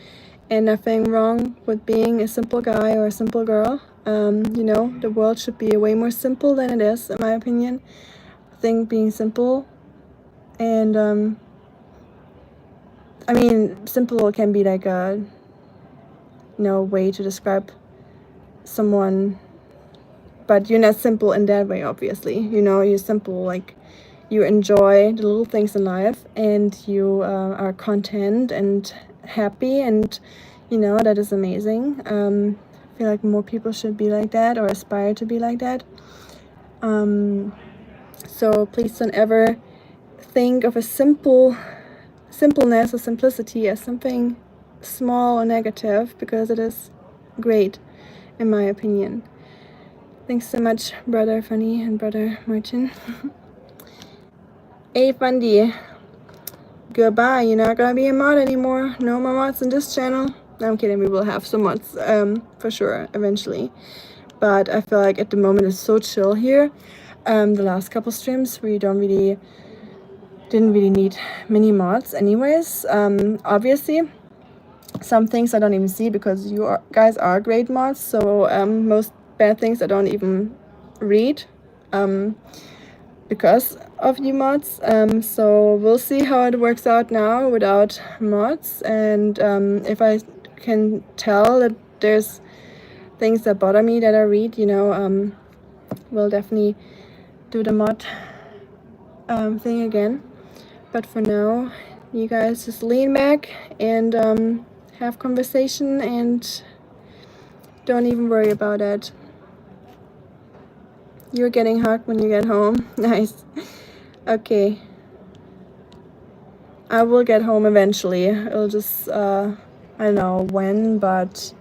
And nothing wrong with being a simple guy or a simple girl. You know, the world should be way more simple than it is, in my opinion. I think being simple and I mean, simple can be like a way to describe someone but you're not simple in that way, obviously. You know, you're simple, like, you enjoy the little things in life, and you are content and happy, and you know, that is amazing. I feel like more people should be like that, or aspire to be like that. So please don't ever think of a simpleness or simplicity as something small or negative, because it is great, in my opinion. Thanks so much, Brother Funny and Brother Martin. Hey, Fundy. Goodbye. You're not gonna be a mod anymore. No more mods in this channel. No, I'm kidding. We will have some mods, for sure, eventually. But I feel like at the moment it's so chill here. The last couple streams we didn't really need many mods anyways. Obviously some things I don't even see because you guys are great mods, so most bad things I don't even read because of you mods. So we'll see how it works out now without mods, and if I can tell that there's things that bother me that I read, you know, we'll definitely do the mod thing again. But for now, you guys just lean back and have conversation, and don't even worry about it. You're getting hugged when you get home. Nice. Okay. I will get home eventually. It'll just, I don't know when, but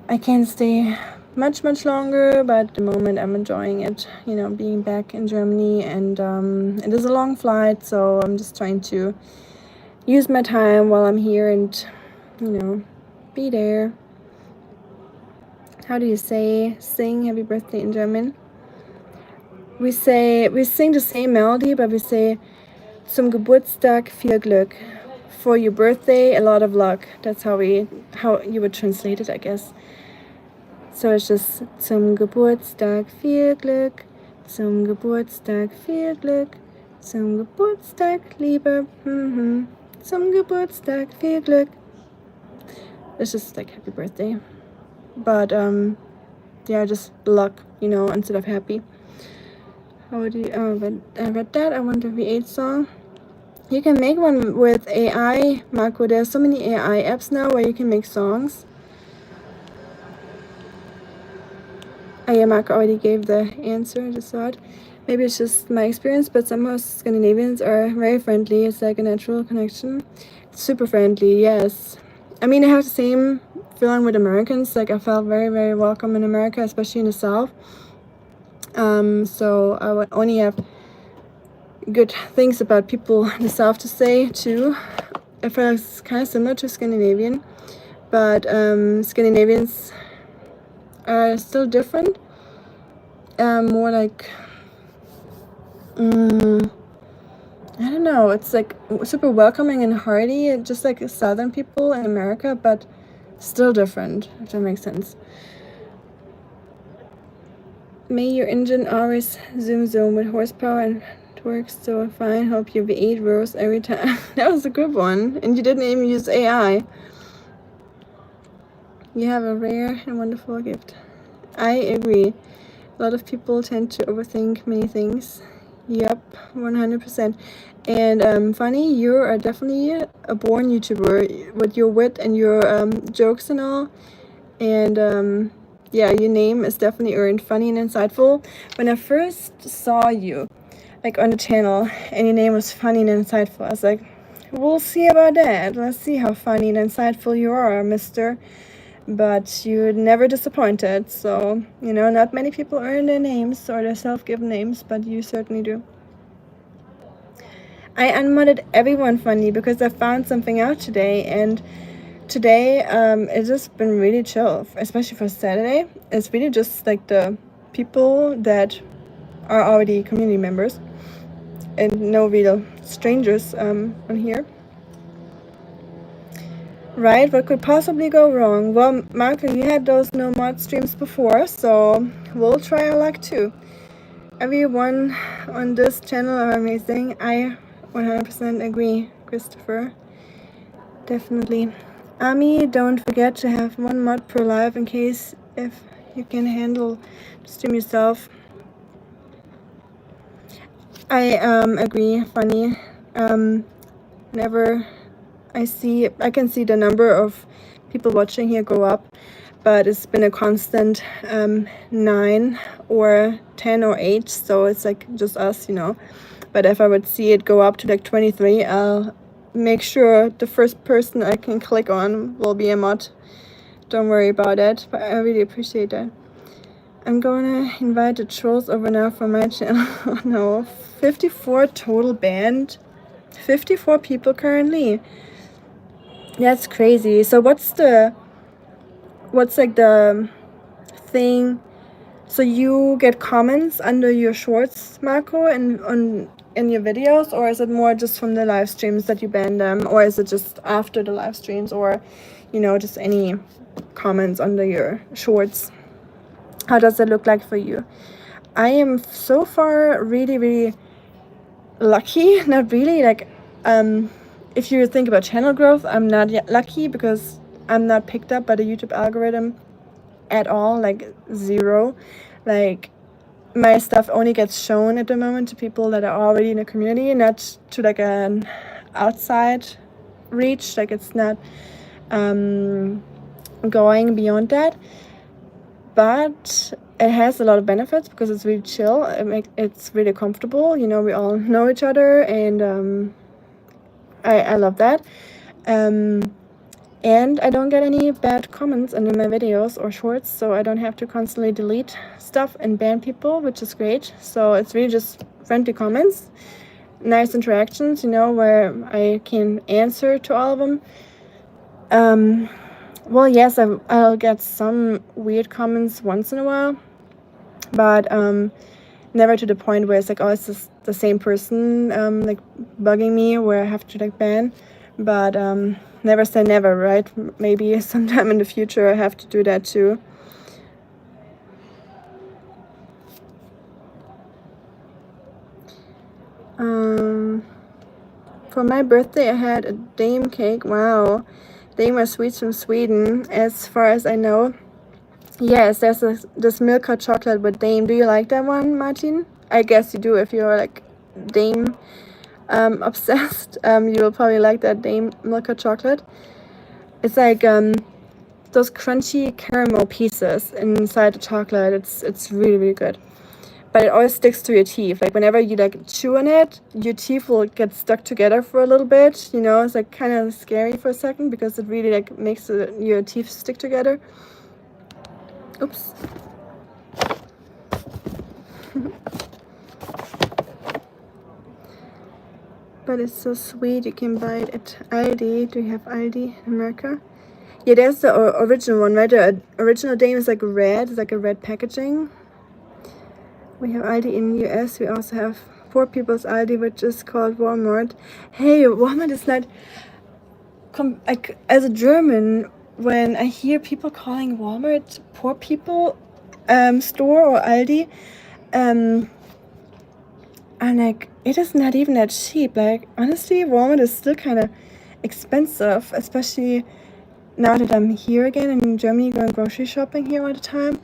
I can't stay much longer. But at the moment I'm enjoying it, you know, being back in Germany, and it is a long flight, so I'm just trying to use my time while I'm here and, you know, be there. How do you say sing happy birthday in German? We sing the same melody, but we say zum Geburtstag viel Glück. For your birthday, a lot of luck. That's how you would translate it, I guess. So it's just zum Geburtstag viel Glück, zum Geburtstag viel Glück, zum Geburtstag liebe, zum Geburtstag viel Glück. It's just like happy birthday, but yeah, just luck, you know, instead of happy. How would you? I read that. I want a V8 song. You can make one with AI, Marco. There's so many AI apps now where you can make songs. Oh yeah, Marco already gave the answer. I just saw it. Maybe it's just my experience, but somehow Scandinavians are very friendly. It's like a natural connection. Super friendly, yes. I mean, I have the same feeling with Americans. Like, I felt very, very welcome in America, especially in the South. So I would only have good things about people in the South to say too. I feel like it's kind of similar to Scandinavian, but Scandinavians are still different. More like, I don't know, it's like super welcoming and hearty, just like Southern people in America, but still different, if that makes sense. May your engine always zoom with horsepower, and it works so fine. Hope your V8 roars every time. That was a good one, and you didn't even use AI. You have a rare and wonderful gift. I agree. A lot of people tend to overthink many things. Yep, 100%. And Funny, you are definitely a born YouTuber with your wit and your jokes and all. And yeah, your name is definitely earned. Funny and insightful. When I first saw you, like, on the channel, and your name was Funny and Insightful, I was like, we'll see about that. Let's see how funny and insightful you are, mister. But you never disappointed. So, you know, not many people earn their names or their self-given names, but you certainly do. I unmodded everyone, Funny, because I found something out today, and today it's just been really chill, especially for Saturday. It's really just like the people that are already community members and no real strangers on here. Right, what could possibly go wrong? Well, Marco, you had those no mod streams before, so we'll try our luck too. Everyone on this channel are amazing. I 100% agree, Christopher. Definitely. Ami, don't forget to have one mod per live in case if you can handle the stream yourself. I agree, funny. Whenever I can see the number of people watching here go up, but it's been a constant 9 or 10 or 8, so it's like just us, you know. But if I would see it go up to like 23, I'll make sure the first person I can click on will be a mod. Don't worry about it, but I really appreciate that. I'm gonna invite the trolls over now for my channel. Oh no, 54 total banned. 54 people currently. That's crazy. So what's like the thing? So you get comments under your shorts, Marco, and in your videos, or is it more just from the live streams that you ban them, or is it just after the live streams, or you know, just any comments under your shorts? How does it look like for you? I am so far really lucky. Not really, like if you think about channel growth, I'm not yet lucky because I'm not picked up by the YouTube algorithm at all, like 0. Like my stuff only gets shown at the moment to people that are already in the community, not to like an outside reach. Like it's not going beyond that, but it has a lot of benefits because it's really chill. It's really comfortable, you know, we all know each other, and I love that. And I don't get any bad comments under my videos or shorts, so I don't have to constantly delete stuff and ban people, which is great. So it's really just friendly comments, nice interactions, you know, where I can answer to all of them. Well, yes, I'll get some weird comments once in a while, but never to the point where it's like, oh, it's just the same person like bugging me where I have to like ban. But never say never, right? Maybe sometime in the future I have to do that too. For my birthday I had a Dame cake. Wow. Dame are sweets from Sweden, as far as I know. Yes, there's this Milka chocolate with Dame. Do you like that one, Martin? I guess you do if you're like Dame obsessed. You will probably like that Dame Milka chocolate. It's like those crunchy caramel pieces inside the chocolate. It's really good, but it always sticks to your teeth. Like whenever you like chew on it, your teeth will get stuck together for a little bit, you know. It's like kind of scary for a second because it really like makes your teeth stick together. Oops. But it's so sweet. You can buy it at Aldi. Do you have Aldi in America? Yeah, there's the original one, right? The original Dame is like red. It's like a red packaging. We have Aldi in US. We also have Poor People's Aldi, which is called Walmart. Hey, Walmart is not... like, as a German, when I hear people calling Walmart Poor People store or Aldi, I'm like, it is not even that cheap. Like, honestly, Walmart is still kind of expensive, especially now that I'm here again in Germany, going grocery shopping here all the time.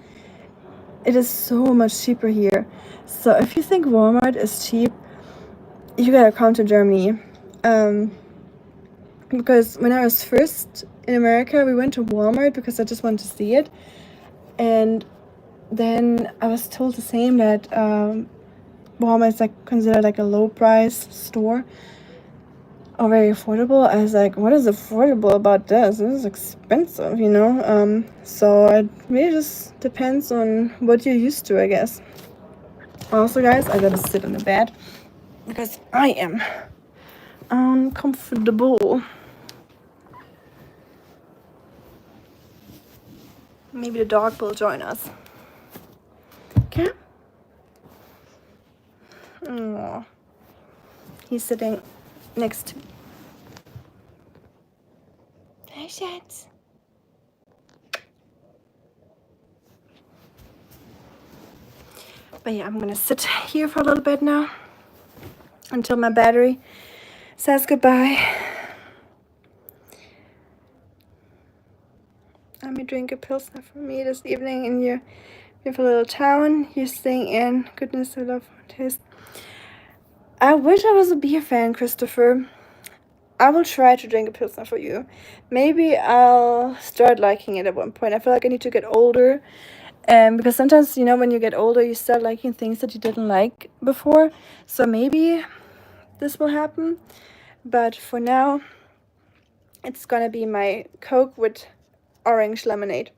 It is so much cheaper here. So if you think Walmart is cheap, you gotta come to Germany. Because when I was first in America, we went to Walmart because I just wanted to see it. And then I was told the same, that Walmart is like considered like a low price store or very affordable. I was like, what is affordable about this? This is expensive, you know. So it really just depends on what you're used to, I guess. Also, guys, I gotta sit on the bed because I am uncomfortable. Maybe the dog will join us. Okay. Aww. He's sitting next to me. Hi, Schatz. But yeah, I'm gonna sit here for a little bit now until my battery says goodbye. I'm you drink a pilsner for me this evening in your beautiful little town you're staying in. Goodness, I love taste. I wish I was a beer fan, Christopher. I will try to drink a pilsner for you. Maybe I'll start liking it at one point. I feel like I need to get older. Because sometimes, you know, when you get older, you start liking things that you didn't like before. So maybe this will happen. But for now, it's gonna be my Coke with orange lemonade.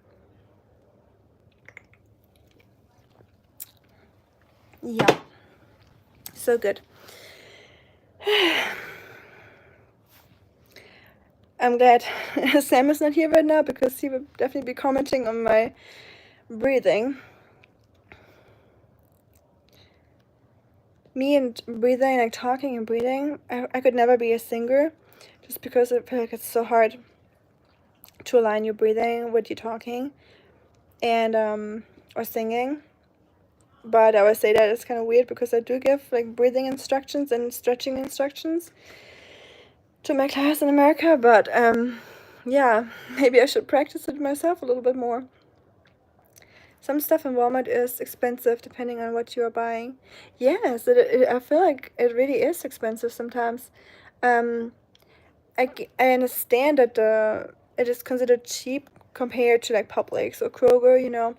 Yeah. So good. I'm glad Sam is not here right now because he would definitely be commenting on my breathing. Me and breathing, like talking and breathing, I could never be a singer just because I feel like it's so hard to align your breathing with your talking and or singing. But I would say that it's kind of weird because I do give like breathing instructions and stretching instructions to my class in America, but yeah, maybe I should practice it myself a little bit more. Some stuff in Walmart is expensive depending on what you are buying. Yes, I feel like it really is expensive sometimes. I understand that it is considered cheap compared to like Publix or Kroger, you know.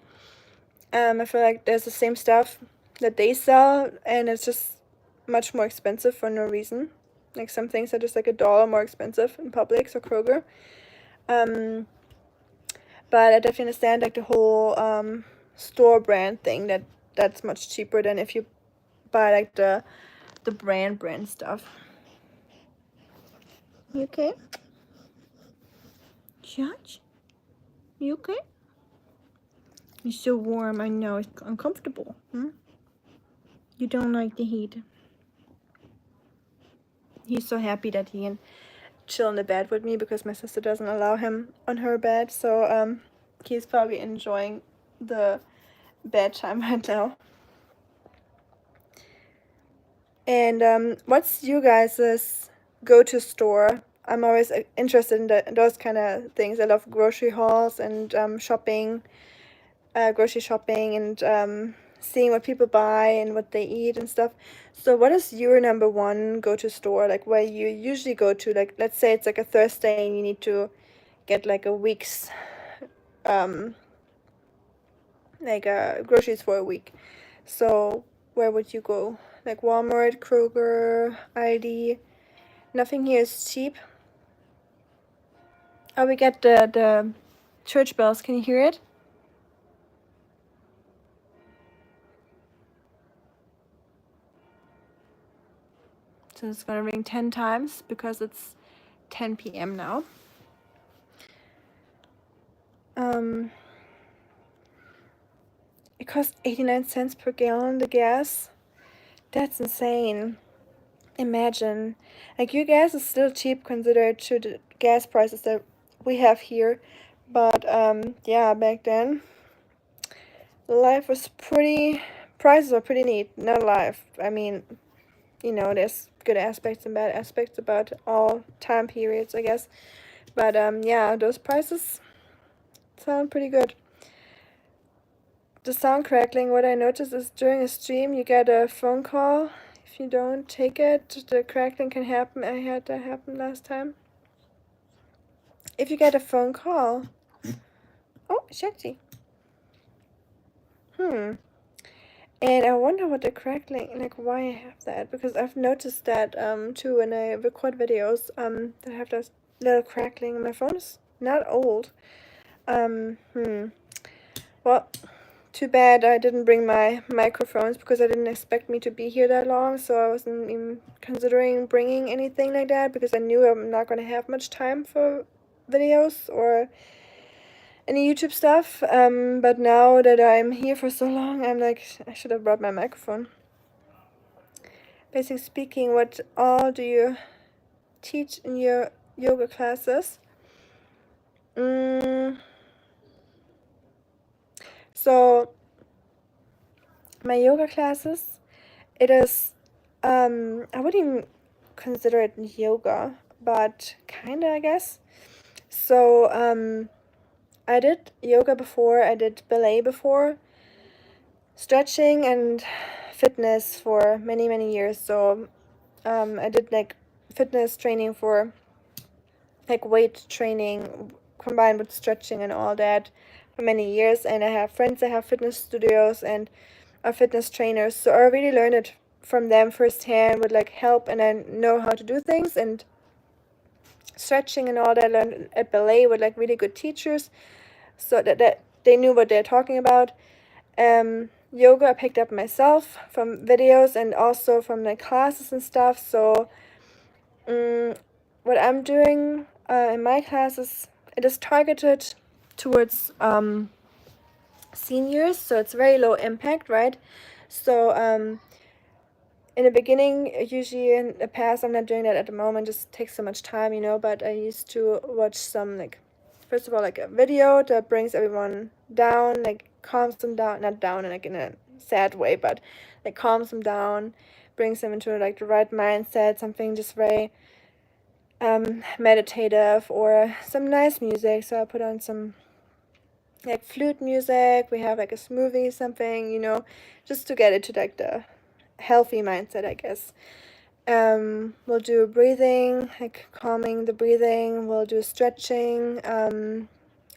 I feel like there's the same stuff that they sell and it's just much more expensive for no reason. Like some things are just like $1 more expensive in Publix or Kroger. But I definitely understand like the whole store brand thing that's much cheaper than if you buy like the brand stuff. You okay? Judge? You okay? You're so warm. I know it's uncomfortable. You don't like the heat. He's so happy that he can chill in the bed with me because my sister doesn't allow him on her bed. So he's probably enjoying the bedtime right now. And what's you guys' go-to store? I'm always interested in those kind of things. I love grocery hauls and shopping, grocery shopping, and seeing what people buy and what they eat and stuff. So what is your number one go-to store? Like where you usually go to? Like let's say it's like a Thursday and you need to get like a week's groceries for a week. So where would you go? Like Walmart, Kroger, Aldi. Nothing here is cheap. Oh, we got the church bells. Can you hear it? So it's gonna ring 10 times because it's 10 p.m. now. It costs 89 cents per gallon, the gas. That's insane. Imagine. Like your gas is still cheap considered to the gas prices that we have here. But yeah, back then life was prices are pretty neat. Not life. I mean, you know, there's good aspects and bad aspects about all time periods, I guess. But yeah, those prices sound pretty good. The sound crackling, what I noticed is during a stream you get a phone call. If you don't take it, the crackling can happen. I had that happen last time. If you get a phone call. Oh, Shakti. And I wonder what the crackling, like why I have that, because I've noticed that too when I record videos that I have this little crackling. My phone is not old. Well, too bad I didn't bring my microphones because I didn't expect me to be here that long, so I wasn't even considering bringing anything like that because I knew I'm not going to have much time for videos or any YouTube stuff. But now that I'm here for so long, I'm like, I should have brought my microphone. Basically speaking, what all do you teach in your yoga classes? So my yoga classes, it is I wouldn't even consider it yoga, but kinda, I guess. So I did yoga before, I did ballet before, stretching and fitness for many, many years. So I did like fitness training for like weight training combined with stretching and all that for many years. And I have friends that have fitness studios and are fitness trainers. So I really learned it from them firsthand with like help, and I know how to do things. And stretching and all that I learned at ballet with like really good teachers, so that they knew what they're talking about. Yoga I picked up myself from videos and also from like classes and stuff. So what I'm doing in my classes, it is targeted towards seniors, so it's very low impact, right? So in the beginning, usually in the past, I'm not doing that at the moment, just takes so much time, you know, but I used to watch some, like, first of all, like a video that brings everyone down, like calms them down, not down in, like, in a sad way, but like calms them down, brings them into like the right mindset, something just very meditative, or some nice music. So I put on some like flute music, we have like a smoothie, something, you know, just to get it to like the healthy mindset, I guess. We'll do breathing, like calming the breathing. We'll do stretching.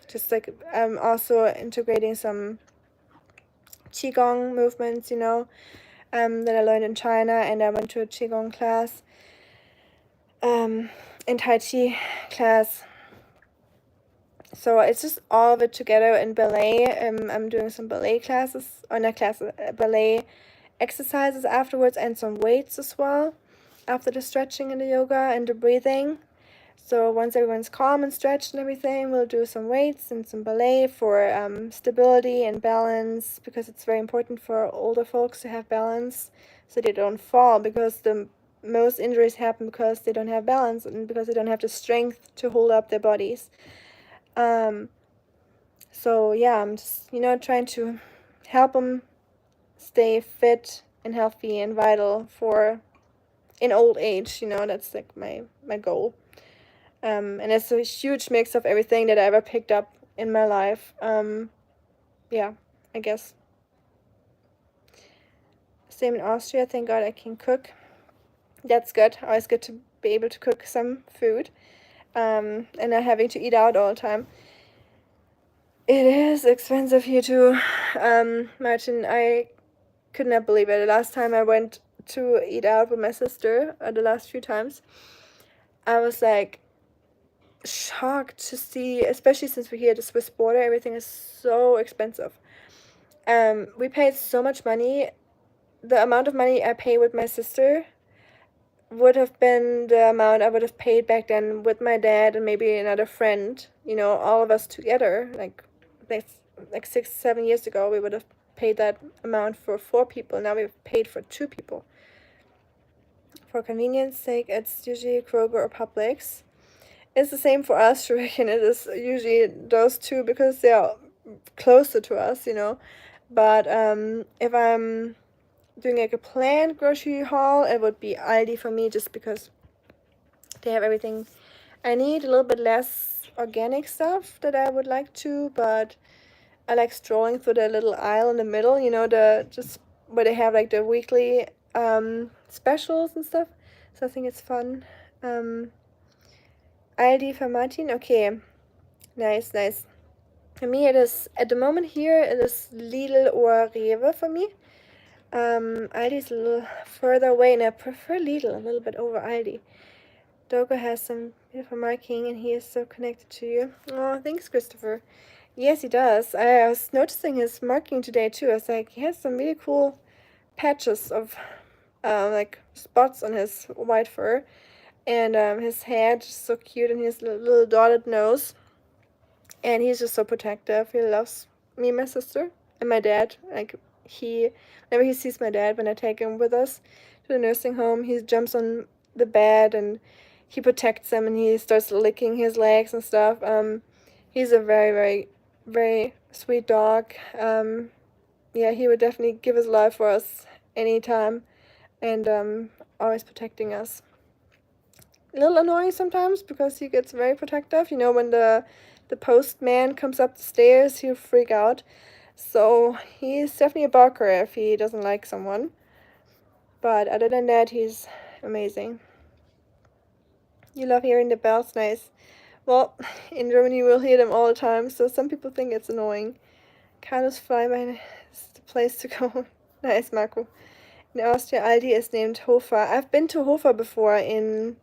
Just like also integrating some qigong movements, you know, that I learned in China, and I went to a qigong class, and tai chi class. So it's just all of it together in ballet. I'm doing some ballet classes, or not classes, ballet exercises afterwards, and some weights as well after the stretching and the yoga and the breathing. So once everyone's calm and stretched and everything, we'll do some weights and some ballet for stability and balance, because it's very important for older folks to have balance so they don't fall, because the most injuries happen because they don't have balance and because they don't have the strength to hold up their bodies. So yeah, I'm just, you know, trying to help them stay fit and healthy and vital for in old age, you know. That's like my goal. And it's a huge mix of everything that I ever picked up in my life. Yeah, I guess. Same in Austria, thank God I can cook. That's good. Always good to be able to cook some food, and not having to eat out all the time. It is expensive here too, Martin. I could not believe it. The last time I went to eat out with my sister, the last few times, I was like shocked to see, especially since we're here at the Swiss border, everything is so expensive. We paid so much money. The amount of money I pay with my sister would have been the amount I would have paid back then with my dad and maybe another friend, you know, all of us together. Like 6, 7 years ago, we would have paid that amount for 4 people. Now we've paid for 2 people. For convenience sake, it's usually Kroger or Publix. It's the same for us, reckon. It is usually those two because they are closer to us, you know. But if I'm doing like a planned grocery haul, it would be Aldi for me, just because they have everything I need. A little bit less organic stuff that I would like to, but I like strolling through the little aisle in the middle, you know, the just where they have like the weekly specials and stuff. So I think it's fun. Aldi for Martin, okay, nice, nice. For me, it is at the moment here. It is Lidl or Rewe for me. Aldi is a little further away, and I prefer Lidl a little bit over Aldi. Dogo has some beautiful marking, and he is so connected to you. Oh, thanks, Christopher. Yes, he does. I was noticing his marking today too. I was like, he has some really cool patches of like spots on his white fur, and his hair just so cute, and his little dotted nose, and he's just so protective. He loves me and my sister and my dad. Like, whenever he sees my dad, when I take him with us to the nursing home, he jumps on the bed and he protects him, and he starts licking his legs and stuff. He's a very, very, very sweet dog. Yeah, he would definitely give his life for us anytime, and always protecting us. A little annoying sometimes because he gets very protective, you know, when the the postman comes up the stairs, he'll freak out. So he's definitely a barker if he doesn't like someone. But other than that, he's amazing. You love hearing the bells, nice. Well, in Germany we'll hear them all the time, so some people think it's annoying. Carlos Freibein is the place to go. Nice, Marco. In Austria, Aldi is named Hofer. I've been to Hofer before in...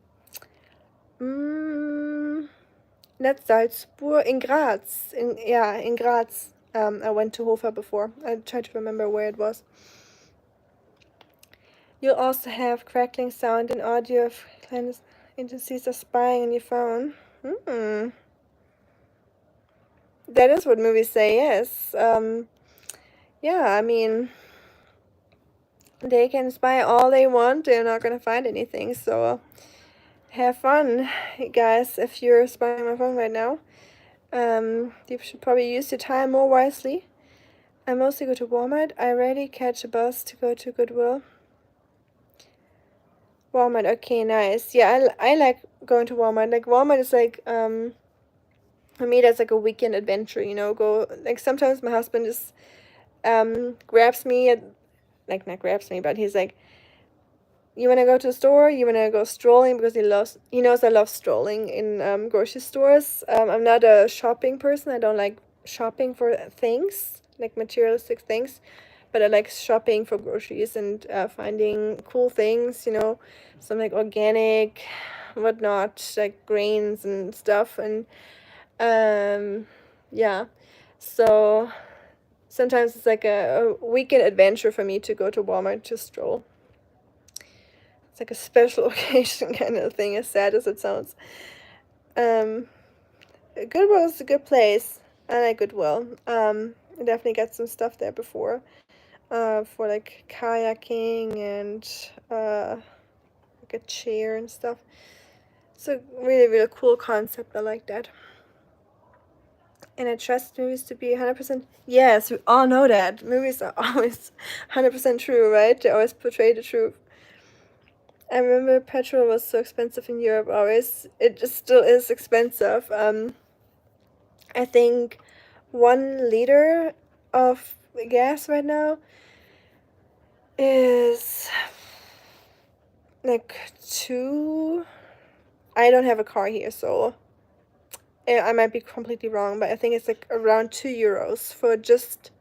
not Salzburg, in Graz. In Graz. I went to Hofer before. I tried to remember where it was. You'll also have crackling sound and audio of clandestine agencies are spying on your phone. That is what movies say, yes. Yeah, I mean, they can spy all they want. They're not gonna find anything, so have fun, guys, if you're spying on my phone right now. You should probably use your time more wisely. I mostly go to Walmart. I rarely catch a bus to go to Goodwill. Walmart, okay, nice. Yeah, I like going to Walmart. Like, Walmart is like, for me, that's like a weekend adventure, you know, like, sometimes my husband just, grabs me, like, not grabs me, but he's like, you want to go to the store? You want to go strolling? Because he knows I love strolling in, grocery stores. I'm not a shopping person. I don't like shopping for things, like materialistic things. But I like shopping for groceries and finding cool things, you know, some like organic, whatnot, like grains and stuff. And yeah, so sometimes it's like a weekend adventure for me to go to Walmart to stroll. It's like a special occasion kind of thing, as sad as it sounds. Goodwill is a good place. I like Goodwill. I definitely got some stuff there before. For like kayaking and like a chair and stuff. It's a really, really cool concept. I like that. And I trust movies to be 100%. Yes, we all know that. Movies are always 100% true, right? They always portray the truth. I remember petrol was so expensive in Europe always. It just still is expensive. I think 1 liter of gas right now is like I don't have a car here, so I might be completely wrong, but I think it's like around €2 for just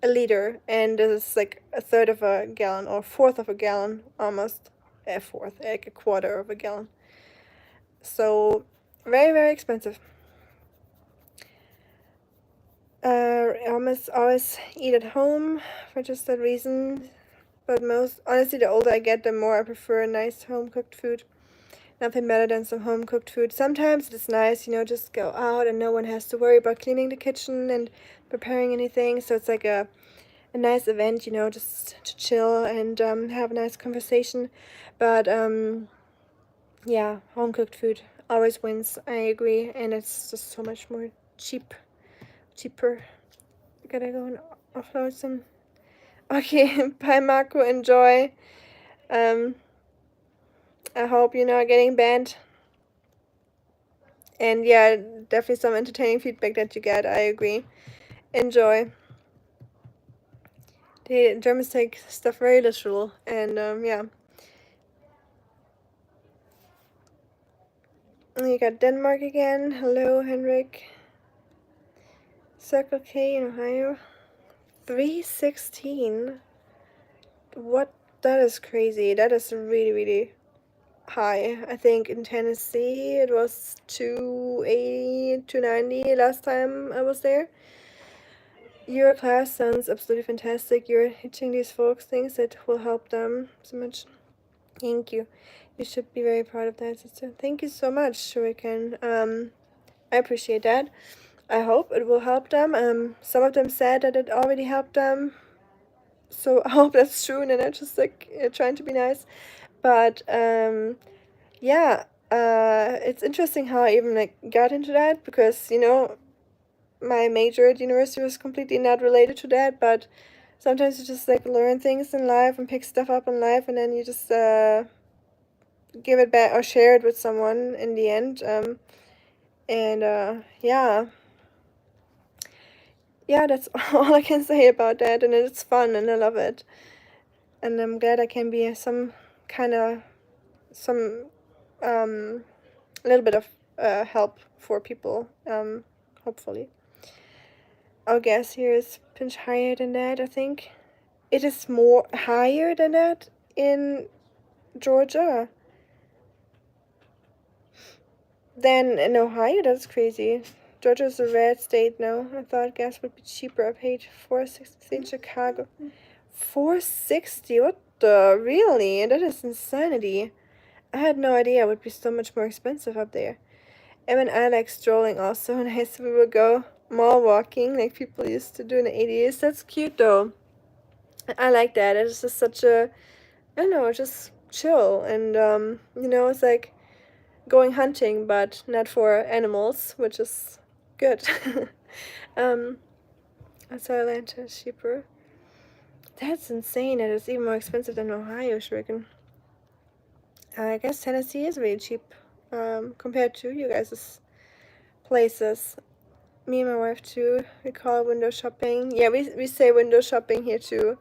a liter, and this is like a third of a gallon or a fourth of a gallon, almost a fourth, like a quarter of a gallon. So very, very expensive. I almost always eat at home for just that reason. But honestly, the older I get, the more I prefer nice home-cooked food. Nothing better than some home-cooked food. Sometimes it's nice, you know, just go out and no one has to worry about cleaning the kitchen and preparing anything. So it's like a nice event, you know, just to chill and have a nice conversation. But yeah, home-cooked food always wins. I agree, and it's just so much more cheaper. I gotta go and offload some. Okay, bye, Marco. Enjoy. I hope you're not getting banned. And yeah, definitely some entertaining feedback that you get. I agree. Enjoy. The Germans take stuff very literal, and yeah. And you got Denmark again. Hello, Henrik. Circle K in Ohio. 316. What? That is crazy. That is really, really high. I think in Tennessee it was 280, 290 last time I was there. Your class sounds absolutely fantastic. You're teaching these folks things that will help them so much. Thank you. You should be very proud of that, sister. Thank you so much, Shuriken. I appreciate that. I hope it will help them. Some of them said that it already helped them. So I hope that's true, and they're just like trying to be nice. But yeah, it's interesting how I even like got into that, because you know my major at university was completely not related to that, but sometimes you just like learn things in life and pick stuff up in life, and then you just give it back or share it with someone in the end. And yeah, that's all I can say about that. And it's fun, and I love it. And I'm glad I can be some kind of some a little bit of help for people. Hopefully. Our gas here is pinch higher than that. I think it is more higher than that in Georgia than in Ohio. That's crazy. Georgia's a red state now. I thought gas would be cheaper. I paid $4.60 in Chicago. $4.60? What the? Really? That is insanity. I had no idea it would be so much more expensive up there. And when I like strolling also, and we would go mall walking like people used to do in the 80s. That's cute though. I like that. It's just such a, I don't know, just chill. And, it's like going hunting, but not for animals, which is good. um, that's why Atlanta is cheaper. That's insane. That it's even more expensive than Ohio, Shuriken. I guess Tennessee is really cheap compared to you guys' places. Me and my wife too. We call it window shopping. Yeah, we say window shopping here too.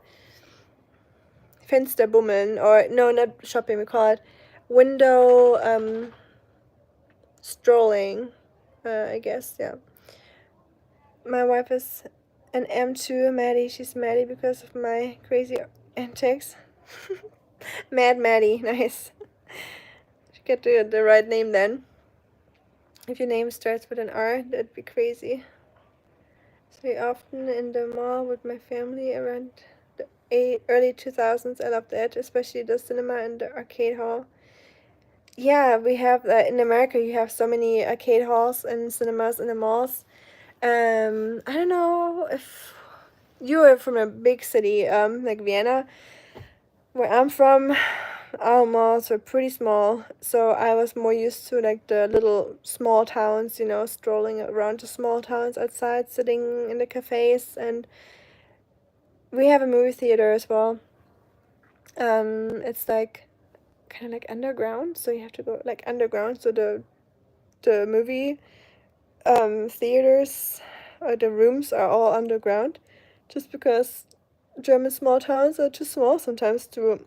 Fensterbummeln, or no, not shopping. We call it window strolling. I guess, yeah. My wife is an M2, Maddie. She's Maddie because of my crazy antics. Mad Maddie, nice. Should get the right name then. If your name starts with an R, that'd be crazy. So often in the mall with my family around the early 2000s. I love that, especially the cinema and the arcade hall. Yeah, we have in America. You have so many arcade halls and cinemas in the malls. I don't know if you are from a big city, like Vienna. Where I'm from, our malls are pretty small, so I was more used to like the little small towns, strolling around the small towns outside, sitting in the cafes, and we have a movie theater as well. It's like kind of like underground, so you have to go like underground, so the movie theaters, the rooms are all underground, just because German small towns are too small sometimes to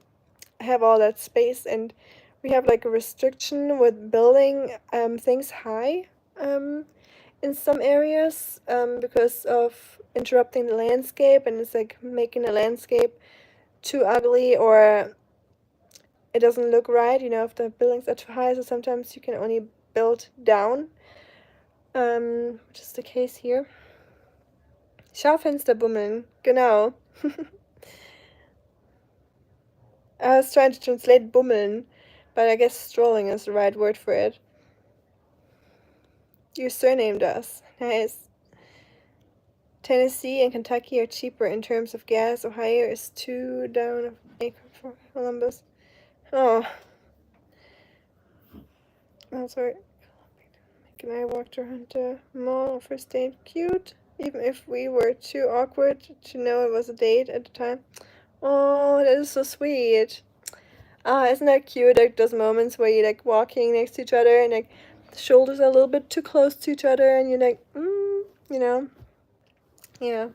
have all that space, and we have like a restriction with building things high in some areas because of interrupting the landscape, and it's like making the landscape too ugly, or it doesn't look right, if the buildings are too high, so sometimes you can only build down, which is the case here. Schaufensterbummeln, genau. I was trying to translate bummeln, but I guess strolling is the right word for it. Your surname does. Nice. Tennessee and Kentucky are cheaper in terms of gas. Ohio is 2 down of acre for Columbus. Oh. Oh, sorry. Mike and I walked around the mall on first date. Cute. Even if we were too awkward to know it was a date at the time. Oh, that is so sweet. Isn't that cute? Like those moments where you're like walking next to each other and like the shoulders are a little bit too close to each other and you're like, Yeah.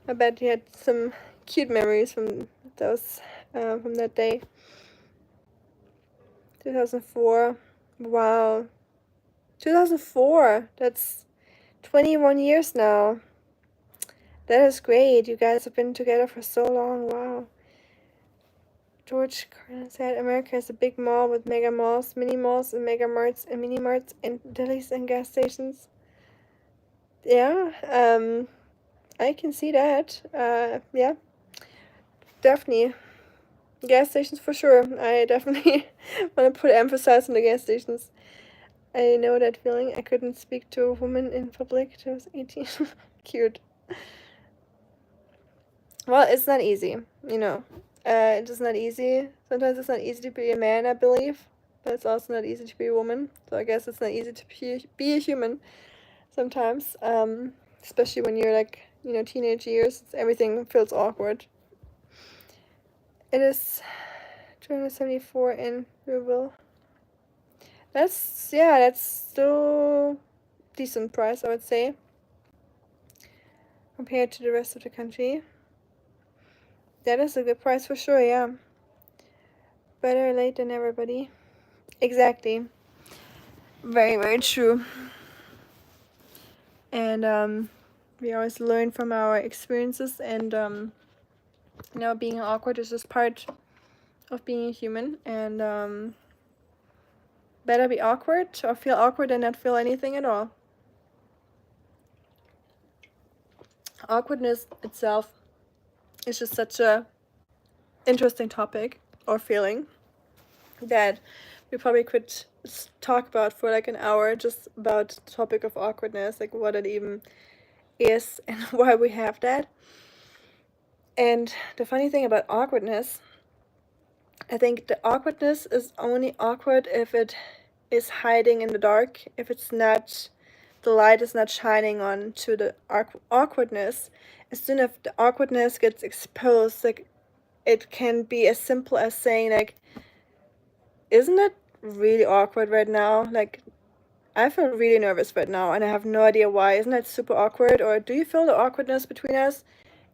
I bet you had some cute memories from those, from that day. 2004. Wow. 2004. That's 21 years now. That is great. You guys have been together for so long. Wow. George Carlin said America is a big mall with mega malls, mini malls, and mega marts and mini marts and delis and gas stations. Yeah, I can see that. Yeah, definitely. Gas stations for sure. I definitely want to put emphasis on the gas stations. I know that feeling. I couldn't speak to a woman in public till I was 18. Cute. Well, it's not easy, It is not easy. Sometimes it's not easy to be a man, I believe. But it's also not easy to be a woman. So I guess it's not easy to be a human sometimes. Especially when you're like, teenage years. Everything feels awkward. It is 274 in Louisville. That's still decent price, I would say, compared to the rest of the country. That is a good price for sure, yeah. Better late than never, buddy. Exactly. Very, very true. And we always learn from our experiences, and being awkward is just part of being a human, and better be awkward or feel awkward than not feel anything at all. Awkwardness itself is just such a interesting topic or feeling that we probably could talk about for like an hour, just about the topic of awkwardness, like what it even is and why we have that. And the funny thing about awkwardness, I think the awkwardness is only awkward if it is hiding in the dark, if it's not, the light is not shining on to the awkwardness. As soon as the awkwardness gets exposed, like, it can be as simple as saying, like, isn't it really awkward right now? Like, I feel really nervous right now and I have no idea why. Isn't that super awkward? Or do you feel the awkwardness between us?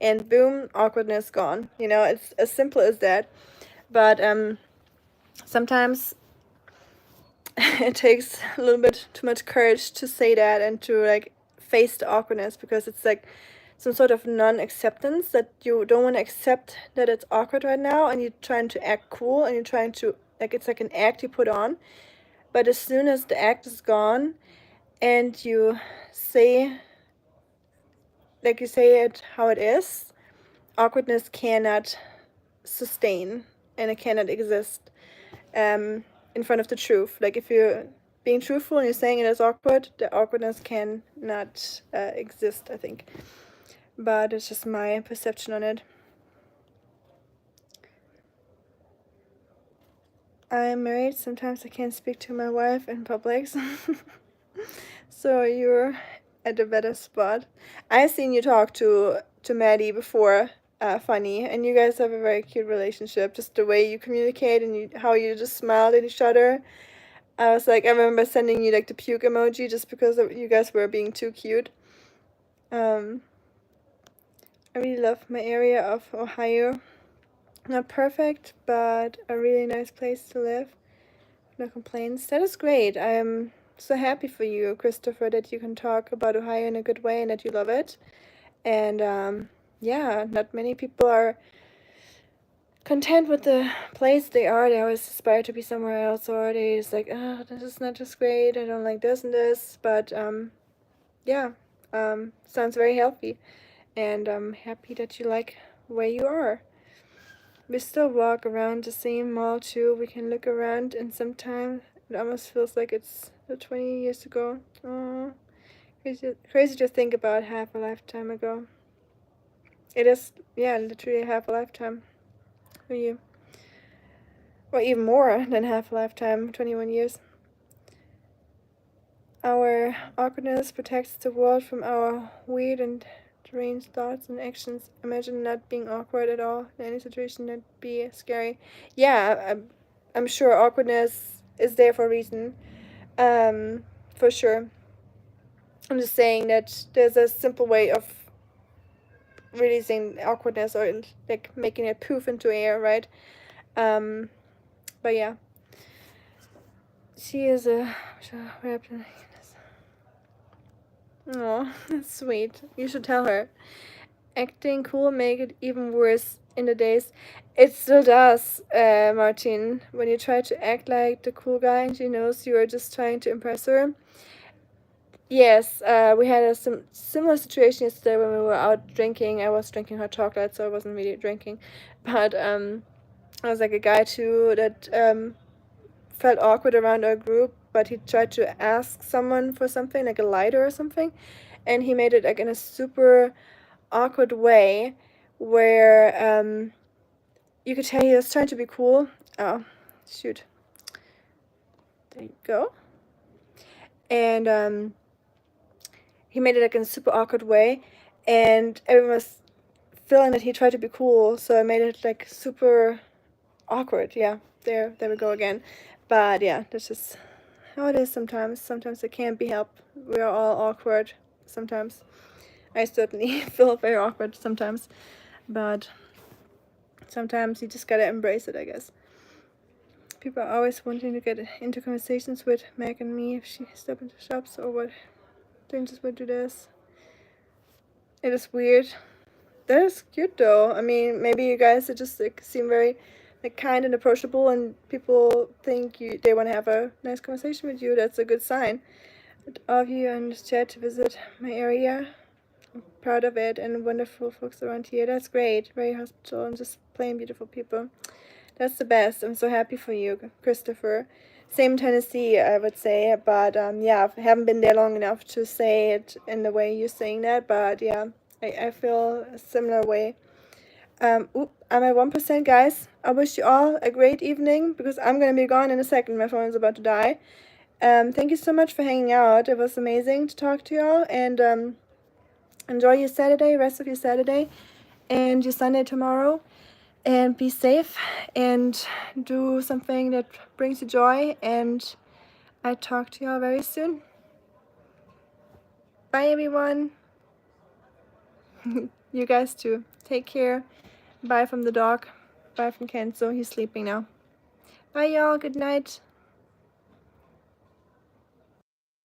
And boom, awkwardness gone. You know, it's as simple as that. But sometimes it takes a little bit too much courage to say that and to like face the awkwardness, because it's like some sort of non-acceptance that you don't want to accept that it's awkward right now, and you're trying to act cool and you're trying to, like, it's like an act you put on. But as soon as the act is gone and you say, like, you say it how it is, awkwardness cannot sustain and it cannot exist in front of the truth. Like, if you're being truthful and you're saying it is awkward, the awkwardness cannot exist, I think. But it's just my perception on it. I am married. Sometimes I can't speak to my wife in public. So you're at a better spot. I've seen you talk to Maddie before, Funny, and you guys have a very cute relationship. Just the way you communicate and how you just smiled at each other. I was like, I remember sending you like the puke emoji just because you guys were being too cute. I really love my area of Ohio. Not perfect, but a really nice place to live. No complaints. That is great. I'm so happy for you, Christopher, that you can talk about Ohio in a good way and that you love it. And yeah, not many people are content with the place they are. They always aspire to be somewhere else, or they just like, oh, this is not just great. I don't like this and this. But yeah, sounds very healthy, and I'm happy that you like where you are. We still walk around the same mall too. We can look around, and sometimes it almost feels like it's 20 years ago. Oh, crazy to think about half a lifetime ago. It is, yeah, literally half a lifetime for you. Or even more than half a lifetime, 21 years. Our awkwardness protects the world from our weird and deranged thoughts and actions. Imagine not being awkward at all in any situation. That'd be scary. Yeah, I'm sure awkwardness is there for a reason. For sure. I'm just saying that there's a simple way of releasing awkwardness, or like making it poof into air, right? But yeah. She is a oh, that's sweet. You should tell her. Acting cool make it even worse in the days. It still does, Martin. When you try to act like the cool guy and she knows you are just trying to impress her. Yes, we had a similar situation yesterday when we were out drinking. I was drinking hot chocolate, so I wasn't really drinking. But I was like a guy too that felt awkward around our group, but he tried to ask someone for something, like a lighter or something, and he made it like in a super awkward way where you could tell he was trying to be cool. Oh, shoot. There you go. And he made it like in a super awkward way, and everyone was feeling that he tried to be cool, so I made it like super awkward. Yeah, there we go again. But yeah, that's just how it is sometimes. Sometimes it can't be helped. We are all awkward sometimes. I certainly feel very awkward sometimes, but sometimes you just gotta embrace it, I guess. People are always wanting to get into conversations with Meg and me if she steps into shops or what strangers would do this. It is weird. That is cute though. I mean, maybe you guys just like seem very like kind and approachable, and people think they want to have a nice conversation with you. That's a good sign. All of you in this chat to visit my area. I'm proud of it, and wonderful folks around here. That's great. Very hospitable and just plain beautiful people. That's the best. I'm so happy for you, Christopher. Same Tennessee, I would say, but yeah, I haven't been there long enough to say it in the way you're saying that, but yeah, I feel a similar way. I'm at 1%, guys. I wish you all a great evening, because I'm gonna be gone in a second. My phone is about to die. Thank you so much for hanging out. It was amazing to talk to y'all, and enjoy your Saturday, rest of your Saturday, and your Sunday tomorrow. And be safe and do something that brings you joy. And I talk to y'all very soon. Bye, everyone. You guys too. Take care. Bye from the dog. Bye from Kenzo. He's sleeping now. Bye, y'all. Good night.